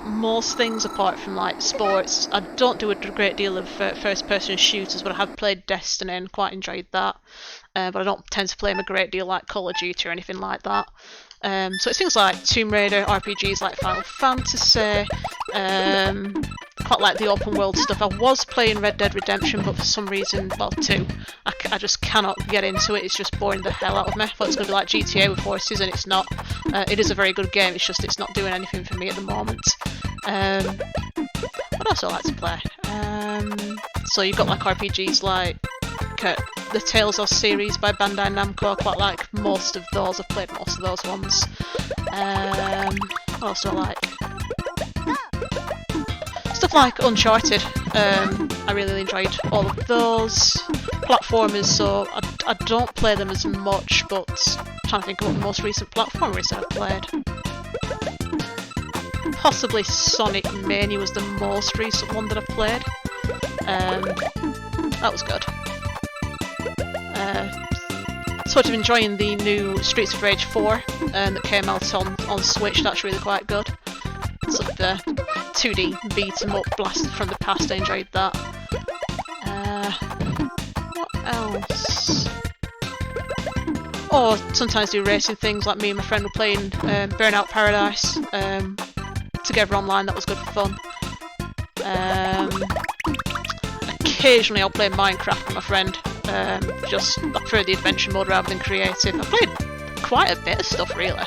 most things apart from like sports. I don't do a great deal of first-person shooters, but I have played Destiny and quite enjoyed that. But I don't tend to play them a great deal like Call of Duty or anything like that. So it's things like Tomb Raider, RPGs like Final Fantasy, quite like the open world stuff. I was playing Red Dead Redemption, but for some reason, well, 2, I just cannot get into it. It's just boring the hell out of me. I thought it was going to be like GTA with horses, and it's not. It is a very good game, it's just it's not doing anything for me at the moment. What else I like to play? So you've got like RPGs like the Tales of series by Bandai Namco. I quite like most of those. I've played most of those ones. What else do I like? Stuff like Uncharted. I really enjoyed all of those. Platformers, so I don't play them as much, but I'm trying to think of what the most recent platformer is that I've played. Possibly Sonic Mania was the most recent one that I've played. That was good. Sort of enjoying the new Streets of Rage 4 that came out on Switch. That's really quite good. Sort of the 2D beat 'em up blasted from the past. I enjoyed that. What else? Oh, sometimes do racing things. Like me and my friend were playing Burnout Paradise together online. That was good fun. Occasionally I'll play Minecraft with my friend. Just I prefer the adventure mode rather than creative. I've played quite a bit of stuff really.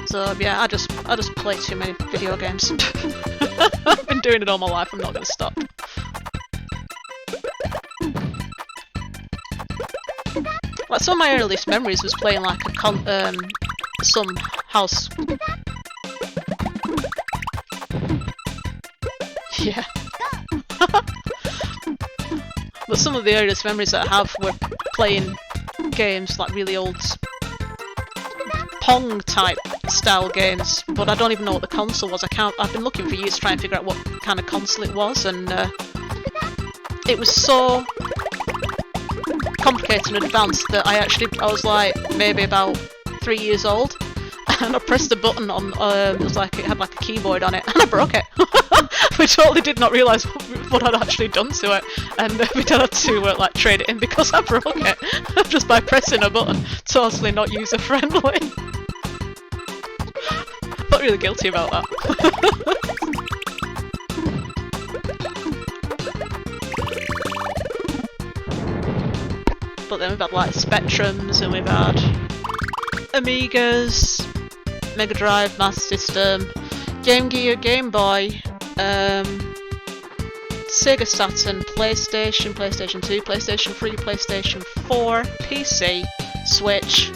So yeah, I just play too many video games. I've been doing it all my life. I'm not going to stop. Like some of my earliest memories was playing like some house. Yeah. But some of the earliest memories that I have were playing games like really old Pong type style games, but I don't even know what the console was. I've been looking for years to try and figure out what kind of console it was, and it was so complicated and advanced that I was like maybe about 3 years old, and I pressed a button on it was like it had like a keyboard on it, and I broke it. We totally did not realise what I'd actually done to it, and we did have to like trade it in because I broke it just by pressing a button. Totally not user friendly. Felt really guilty about that. but then we've had like Spectrums, and we've had Amigas, Mega Drive, Master System, Game Gear, Game Boy, Sega Saturn, PlayStation, PlayStation 2, PlayStation 3, PlayStation 4, PC, Switch,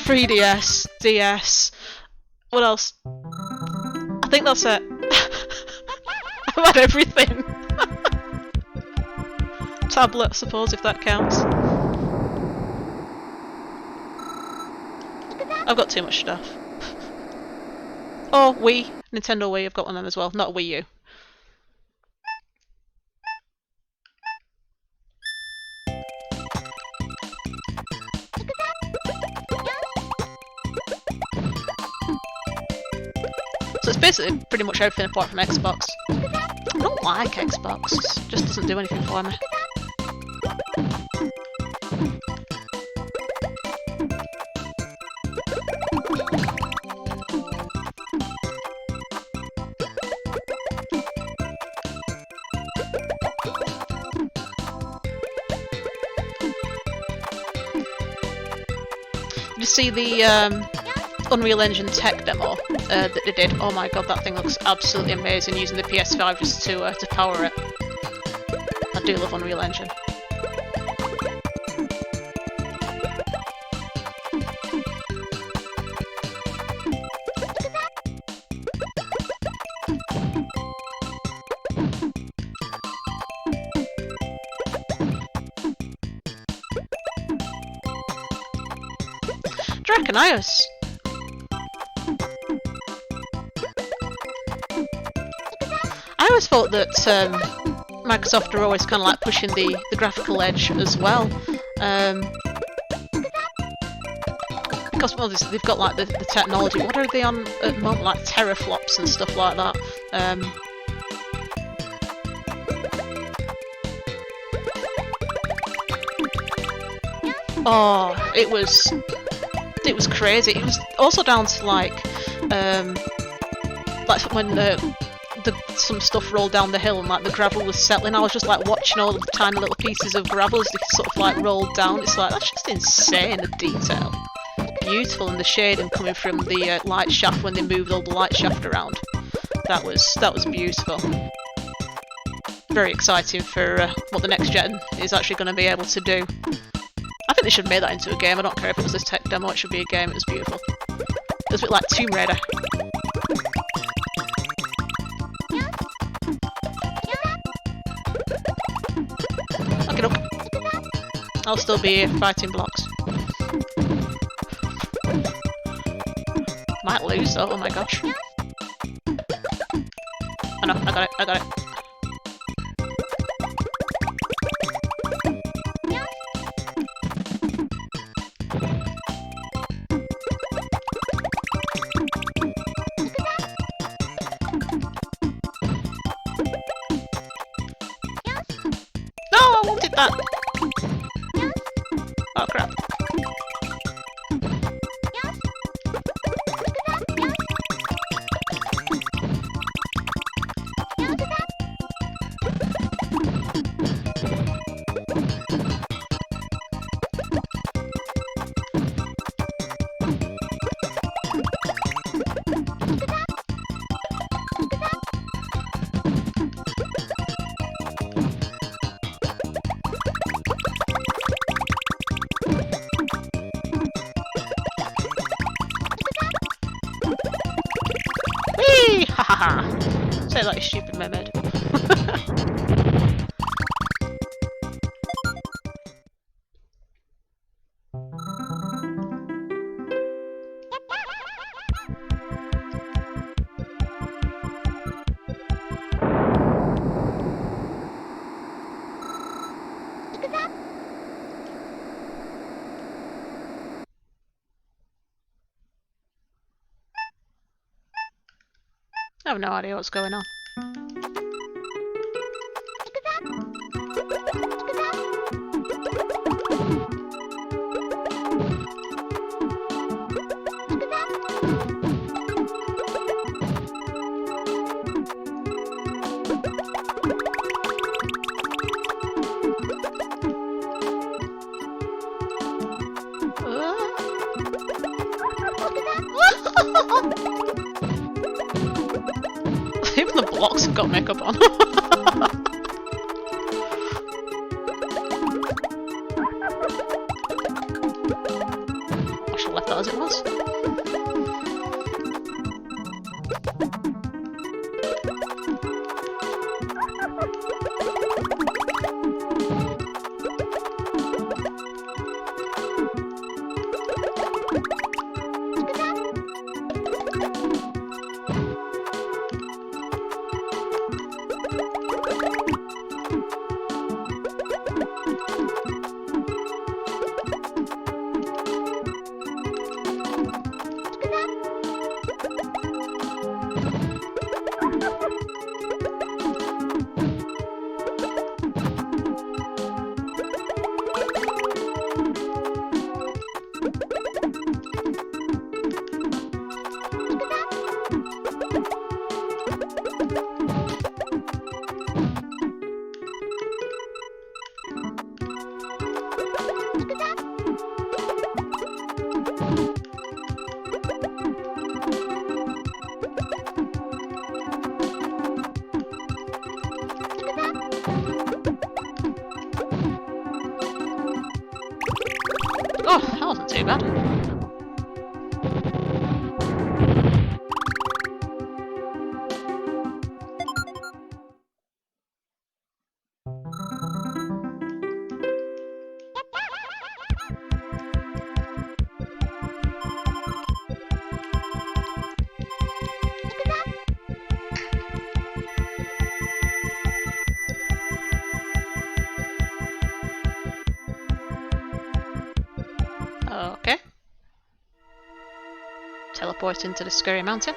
3DS, DS. What else? I think that's it. I've had everything. Tablet, I suppose, if that counts. I've got too much stuff. Oh, Wii. Nintendo Wii, I've got one of them as well. Not a Wii U. So it's basically pretty much everything apart from Xbox. I don't like Xbox, it just doesn't do anything for me. Did you see the Unreal Engine tech demo that they did? Oh my god, that thing looks absolutely amazing using the PS5 just to power it. I do love Unreal Engine. Draconios! I always thought that Microsoft are always kind of like pushing the graphical edge as well, because well, they've got like the technology. What are they on at the moment? Like teraflops and stuff like that. Oh, it was crazy. It was also down to like when some stuff rolled down the hill and like the gravel was settling. I was just like watching all the tiny little pieces of gravel as they sort of like rolled down. It's like, that's just insane, the detail. Beautiful, and the shading coming from the light shaft when they moved all the light shaft around. That was beautiful. Very exciting for what the next gen is actually going to be able to do. I think they should have made that into a game. I don't care if it was this tech demo, it should be a game. It was beautiful. It was a bit like Tomb Raider. Okay, look. I'll still be here fighting blocks. Might lose though, oh my gosh. Oh no, I got it, I got it. No, I wanted that! Oh crap. Haha! Say that, you stupid mermaid. I have no idea what's going on. locks and got makeup on. I should have left that as it was. Oh, that wasn't too bad. Okay. Teleport into the scary mountain.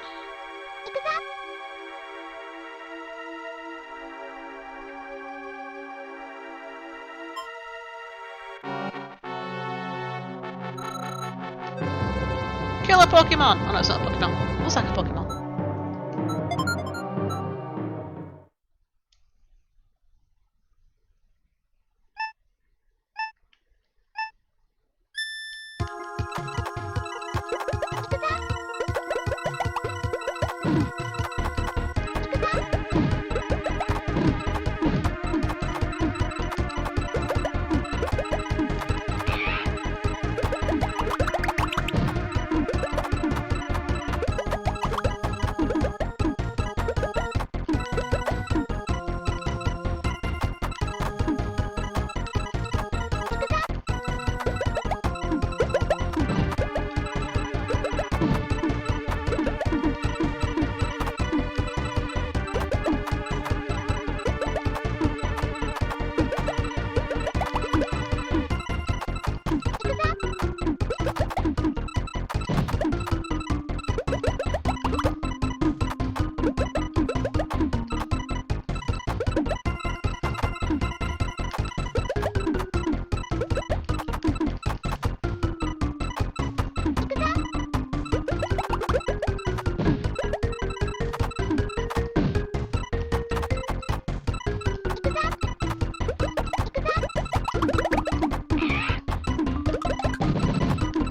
Kill a Pokemon! Oh no, it's not a Pokemon. Looks like a Pokemon.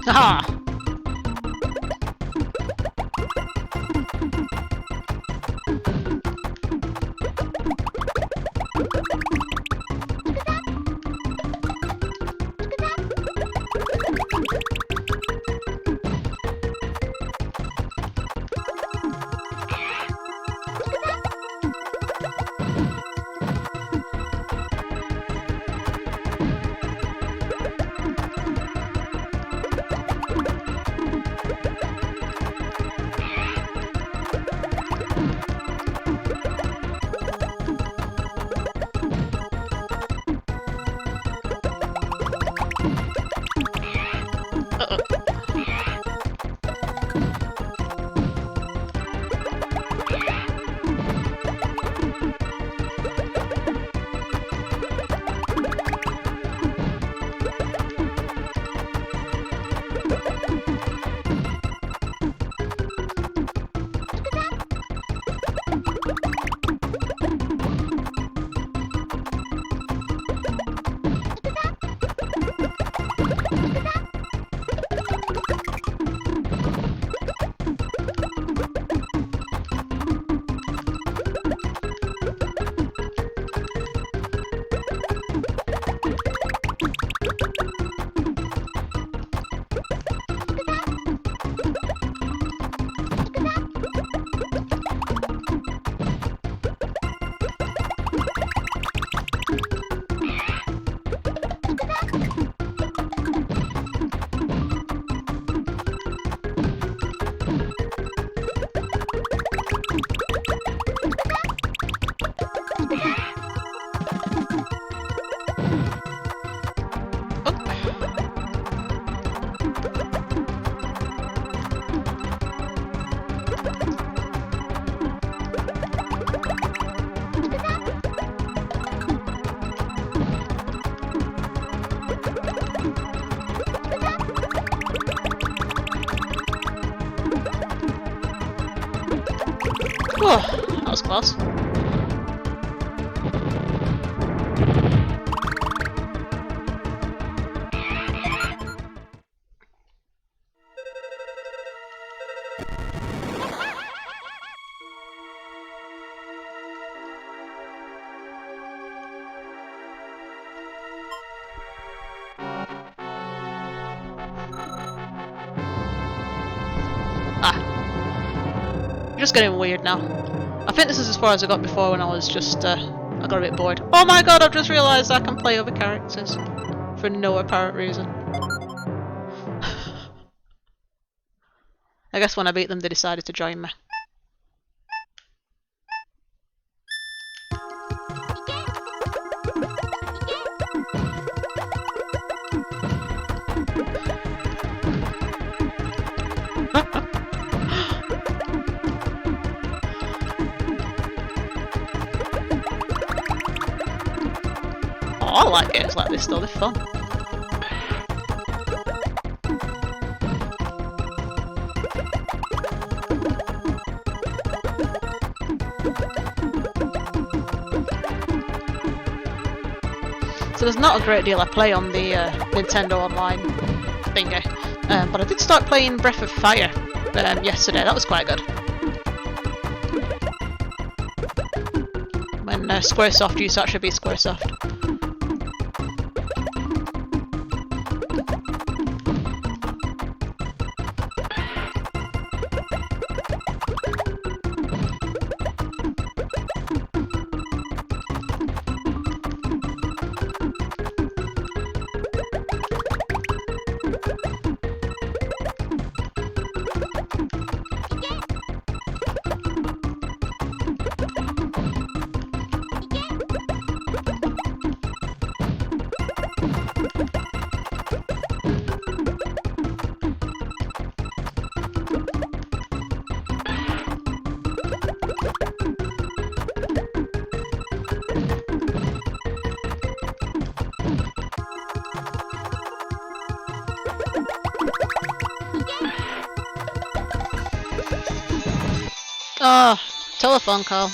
Aha! Oh, that was close. Just getting weird now. I think this is as far as I got before when I was just, I got a bit bored. Oh my god, I've just realised I can play other characters. For no apparent reason. I guess when I beat them they decided to join me. I like games like this though, they're fun. So there's not a great deal I play on the Nintendo Online thingy, but I did start playing Breath of Fire yesterday, that was quite good. When Squaresoft used to actually be Squaresoft. Oh, telephone call.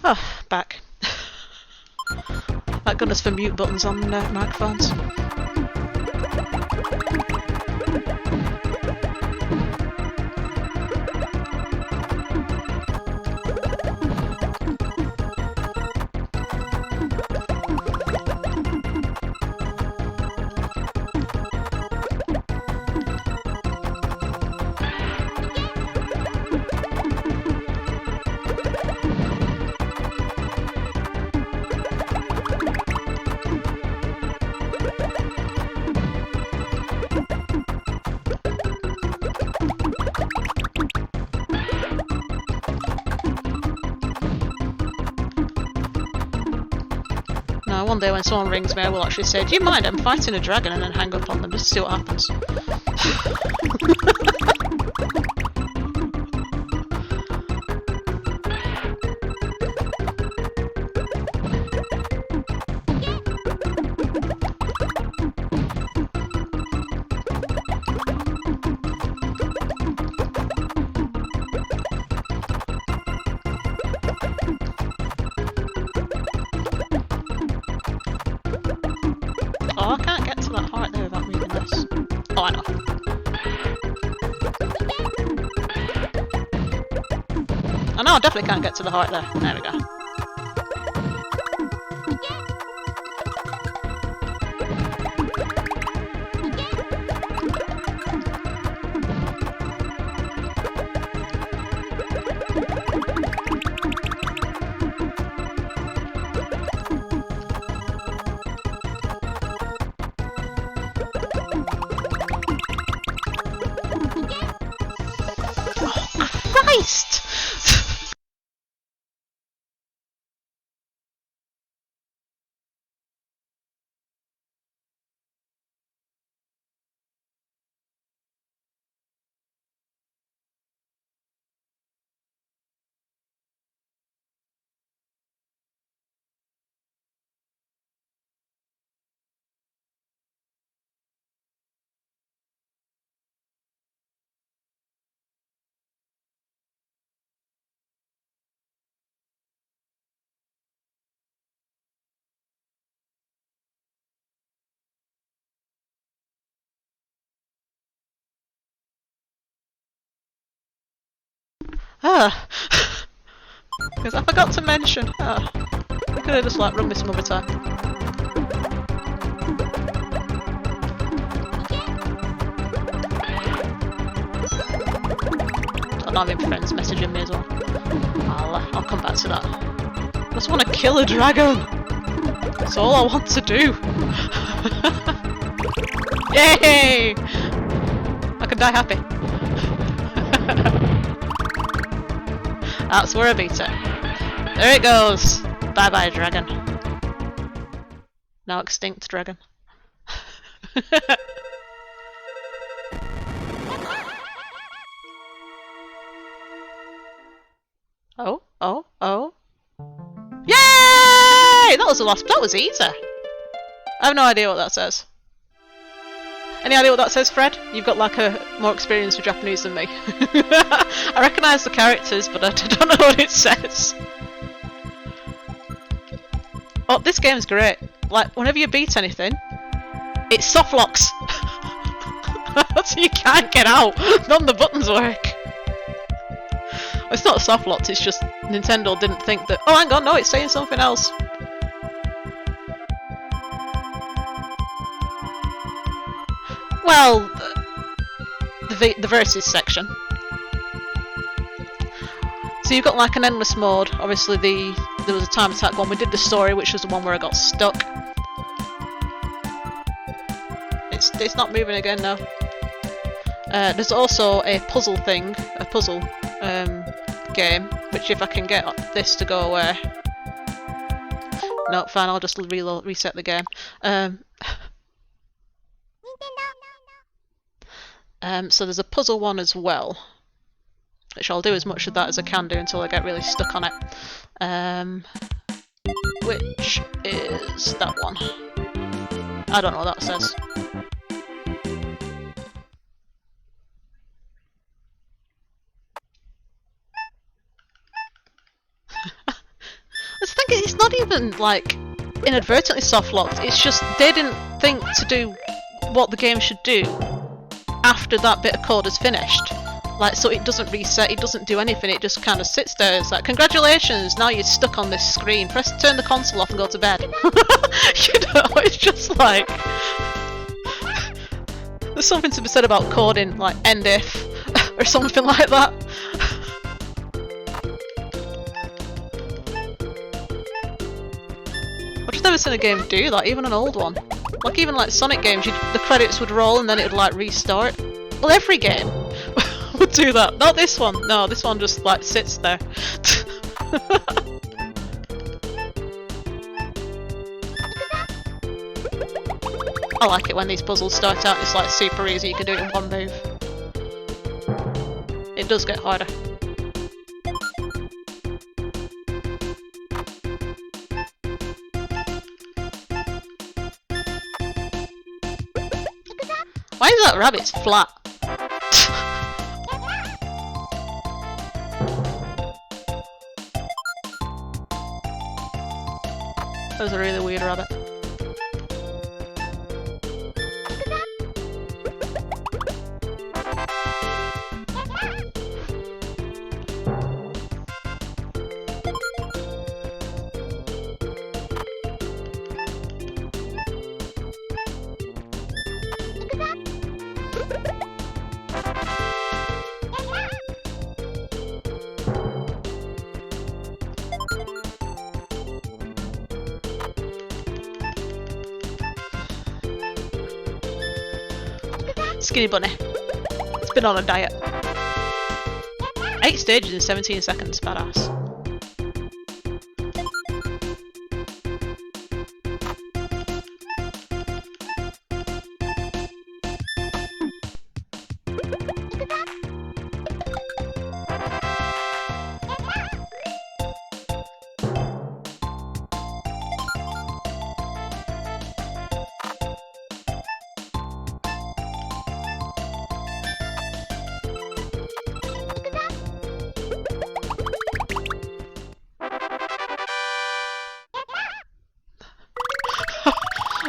Oh, back. Thank goodness for mute buttons on microphones. One day when someone rings me, I will actually say, "Do you mind? I'm fighting a dragon," and then hang up on them just to see what happens. Oh no, I definitely can't get to the heart there. There we go. Christ! Ah! Because I forgot to mention. Ah. I could have just like run this some other time. I'm having friends messaging me as well. I'll come back to that. I just want to kill a dragon! That's all I want to do! Yay! I can die happy. That's where I beat it. There it goes! Bye bye, dragon. Now extinct dragon. Oh, oh, oh. Yay! That was the last. That was easy. I have no idea what that says. Any idea what that says, Fred? You've got like a more experience with Japanese than me. I recognise the characters, but I don't know what it says. Oh, this game's great. Like, whenever you beat anything, it soft locks. So you can't get out. None of the buttons work. It's not soft locked, it's just Nintendo didn't think that. Oh, hang on, no, it's saying something else. Well, the versus section. So you've got like an endless mode. Obviously, there was a time attack one. We did the story, which was the one where I got stuck. It's not moving again now. There's also a puzzle thing, a puzzle game, which if I can get this to go away. No, fine, I'll just reset the game. So there's a puzzle one as well, which I'll do as much of that as I can do until I get really stuck on it. Which is that one. I don't know what that says. I think it's not even like inadvertently soft locked, it's just they didn't think to do what the game should do after that bit of code is finished. Like, so it doesn't reset, it doesn't do anything, it just kind of sits there. It's like, congratulations, now you're stuck on this screen. Turn the console off and go to bed. You know, it's just like... There's something to be said about coding, like end if, or something like that. I've just never seen a game do that, even an old one. Like even like Sonic games, the credits would roll and then it would like restart. Well, every game would do that. Not this one. No, this one just like sits there. I like it when these puzzles start out and it's like super easy, you can do it in one move. It does get harder. Why is that rabbit's flat? That was a really weird rabbit. Skinny bunny. It's been on a diet. 8 stages in 17 seconds, badass.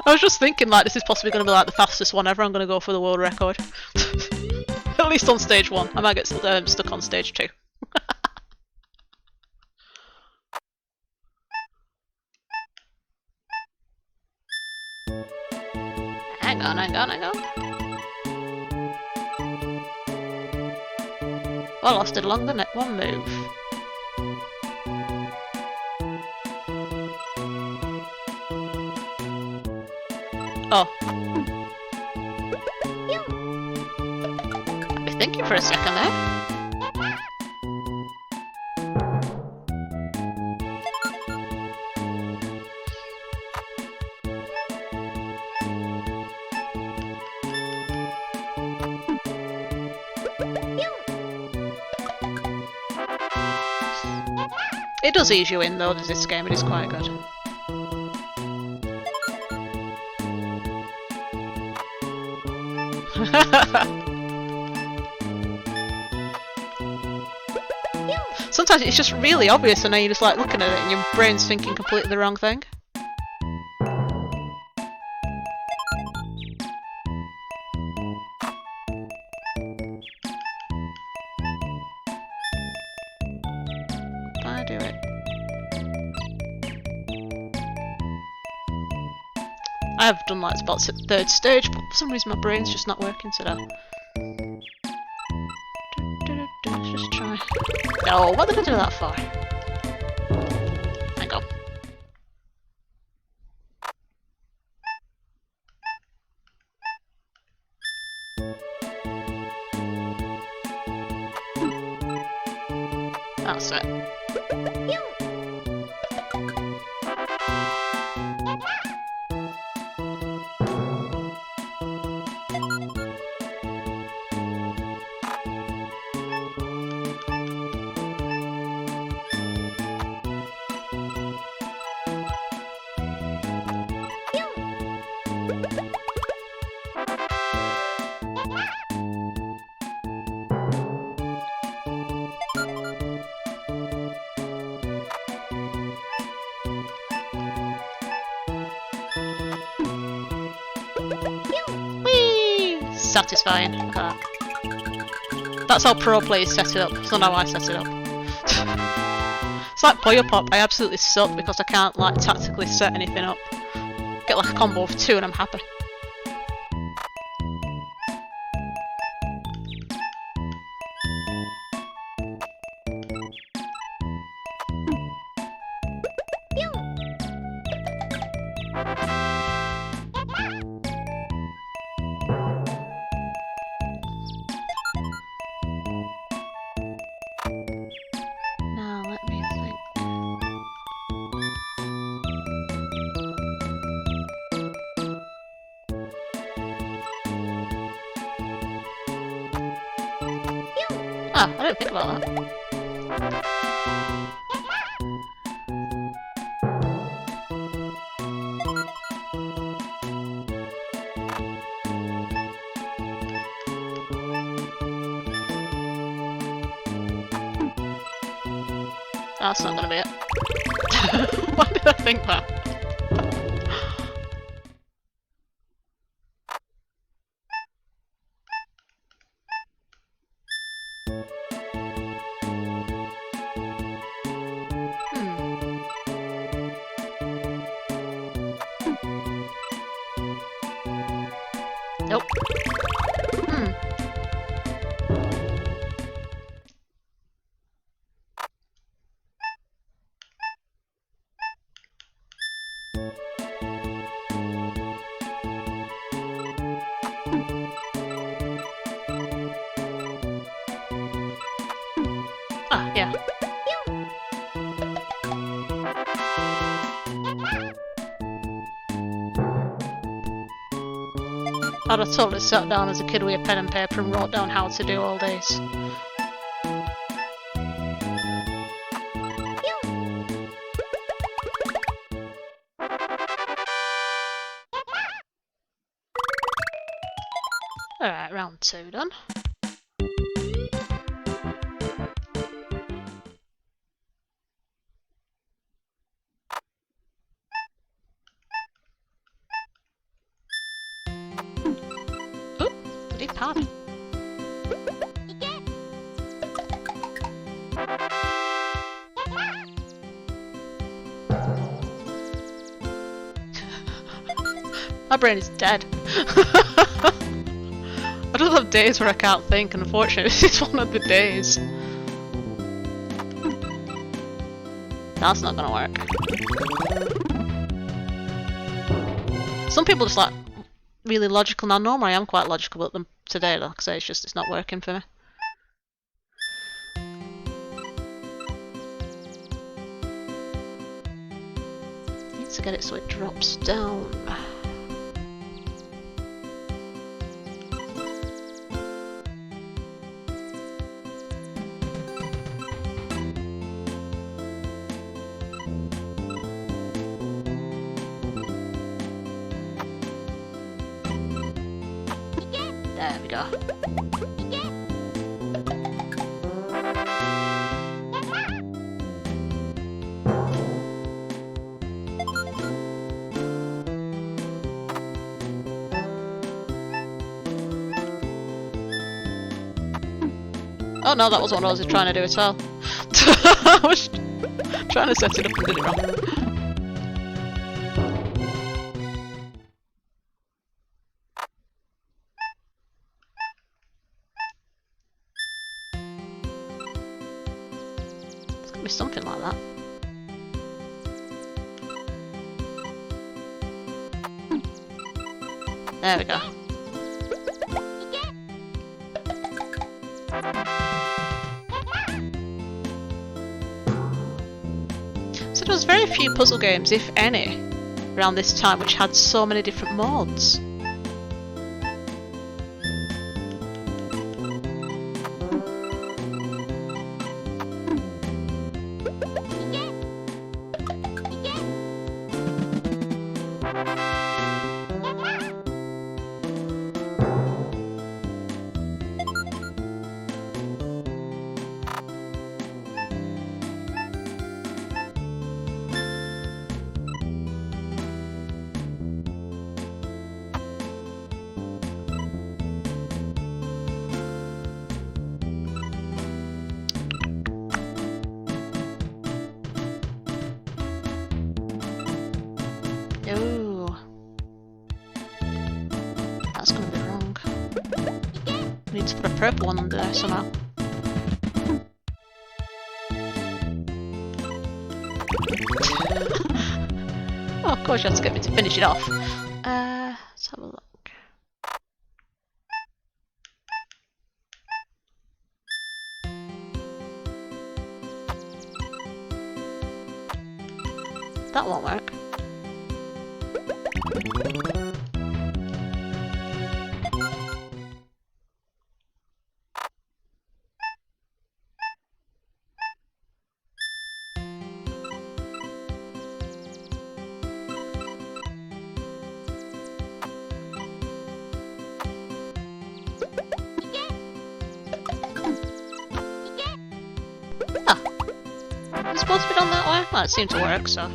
I was just thinking, like, this is possibly going to be like the fastest one ever. I'm going to go for the world record. At least on stage 1. I might get stuck on stage 2. Hang on. Well, I lasted along the net one move. Oh. I'll be thinking for a second there. It does ease you in though, this game, it is quite good. Sometimes it's just really obvious and then you're just like looking at it and your brain's thinking completely the wrong thing. I do it. I have done like about the 3rd stage, but for some reason my brain's just not working today. Let's just try. No, what did I do that for? Hang on. That's it. Satisfying. That's how pro players set it up, so now I set it up. It's like Puyo Pop, I absolutely suck because I can't like tactically set anything up. Get like a combo of 2 and I'm happy. Ah, I didn't think about that. That's not gonna be it. Why did I think that? Nope. Yeah. I'd have totally sat down as a kid with a pen and paper and wrote down how to do all these. Alright, round 2 done. Oop, bloody pad. My brain is dead. I don't have days where I can't think, and unfortunately this is one of the days. That's not gonna work. Some people just like really logical. Now normally I am quite logical, but them today, like I say, it's not working for me. Need to get it so it drops down. There we go. Oh no, that was what I was trying to do as well. I was trying to set it up and did it wrong. Something like that. There we go. So there was very few puzzle games, if any, around this time which had so many different modes. Oh, that's gonna be wrong. We need to put a purple one under there somehow. Oh, of course you have to get me to finish it off. Let's have a look. That won't work. Ah, it's supposed to be done that way? Well, it seemed to work, so.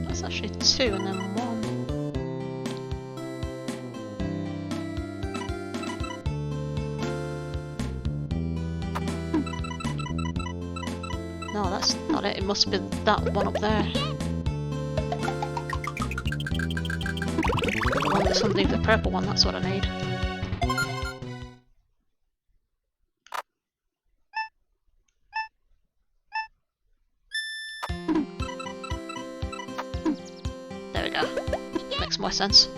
That's actually 2 and then 1. No, that's not it. It must be that one up there. It's underneath the purple one, that's what I need. There we go. Makes more sense.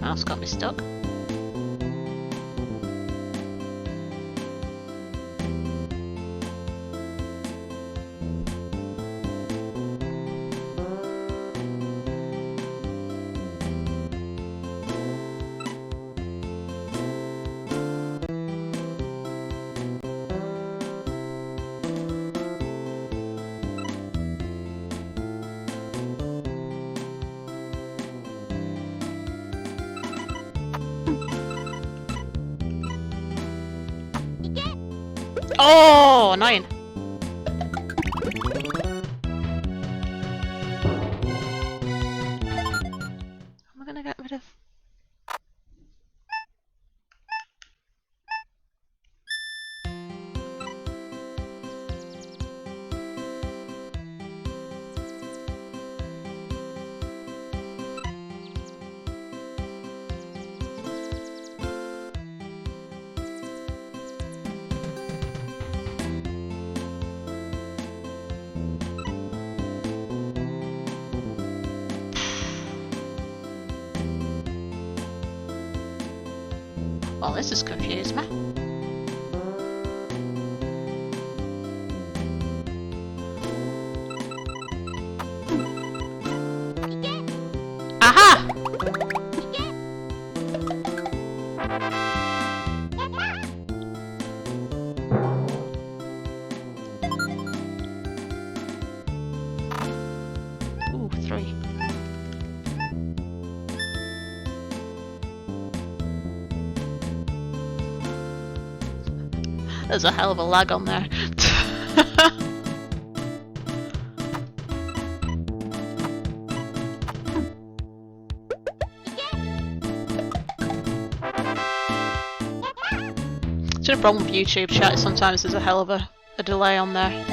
Mouse got me stuck. Oh, annoying. How am I gonna get rid of? Well, this has confused me. Aha! Ooh, 3. There's a hell of a lag on there. It's a problem with YouTube chat, sometimes there's a hell of a delay on there.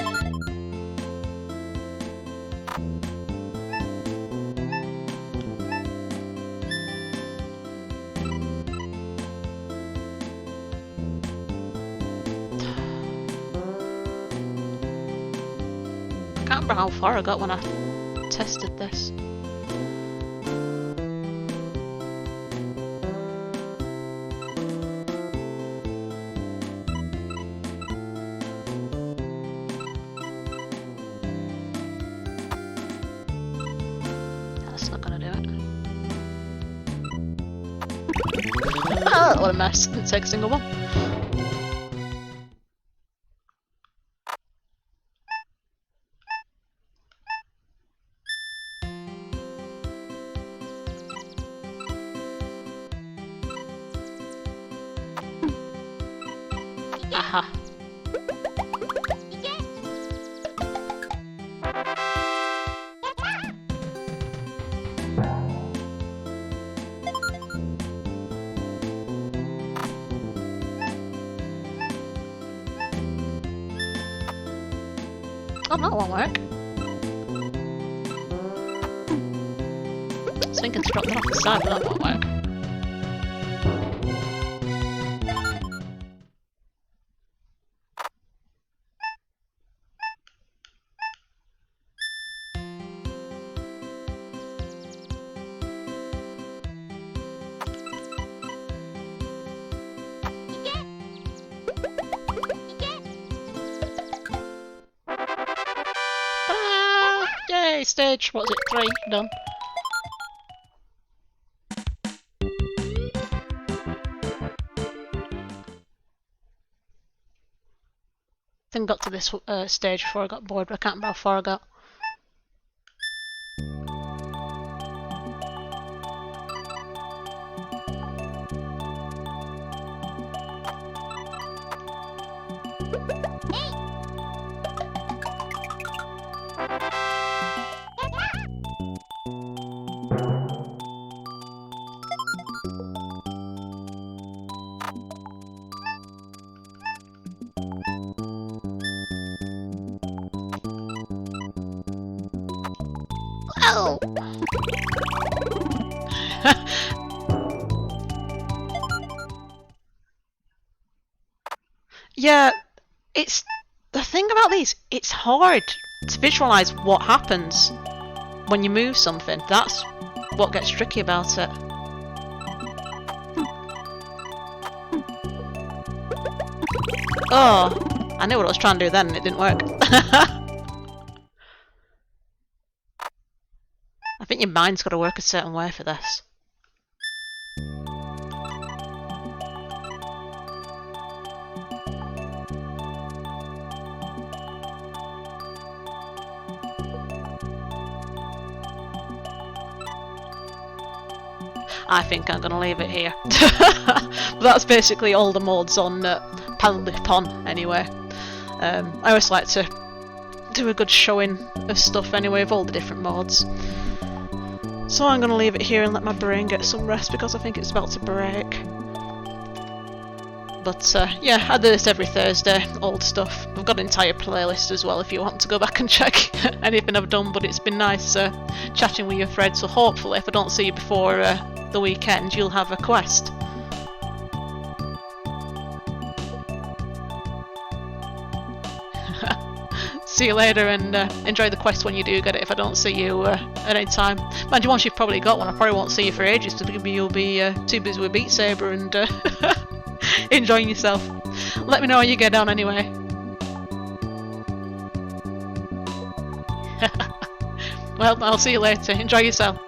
I can't remember how far I got when I tested this. That's not gonna do it. Ah, what a mess. Didn't take a single one. Aha. Oh, that won't work. I was thinking to drop that off the side, but that won't work. stage, what was it, 3 done. I think I got to this stage before I got bored, but I can't remember how far I got. Oh! Yeah, it's the thing about these, it's hard to visualize what happens when you move something. That's what gets tricky about it. Oh, I knew what I was trying to do then and it didn't work. I think your mind's got to work a certain way for this. I think I'm going to leave it here. But that's basically all the mods on Pon anyway. I always like to do a good showing of stuff anyway of all the different mods. So I'm going to leave it here and let my brain get some rest because I think it's about to break. But yeah, I do this every Thursday, old stuff. I've got an entire playlist as well if you want to go back and check anything I've done, but it's been nice chatting with you, Fred, so hopefully if I don't see you before the weekend, you'll have a quest. See you later and enjoy the quest when you do get it if I don't see you at any time. Mind you, once you've probably got one, I probably won't see you for ages because you'll be too busy with Beat Saber and enjoying yourself. Let me know how you get on anyway. Well, I'll see you later. Enjoy yourself.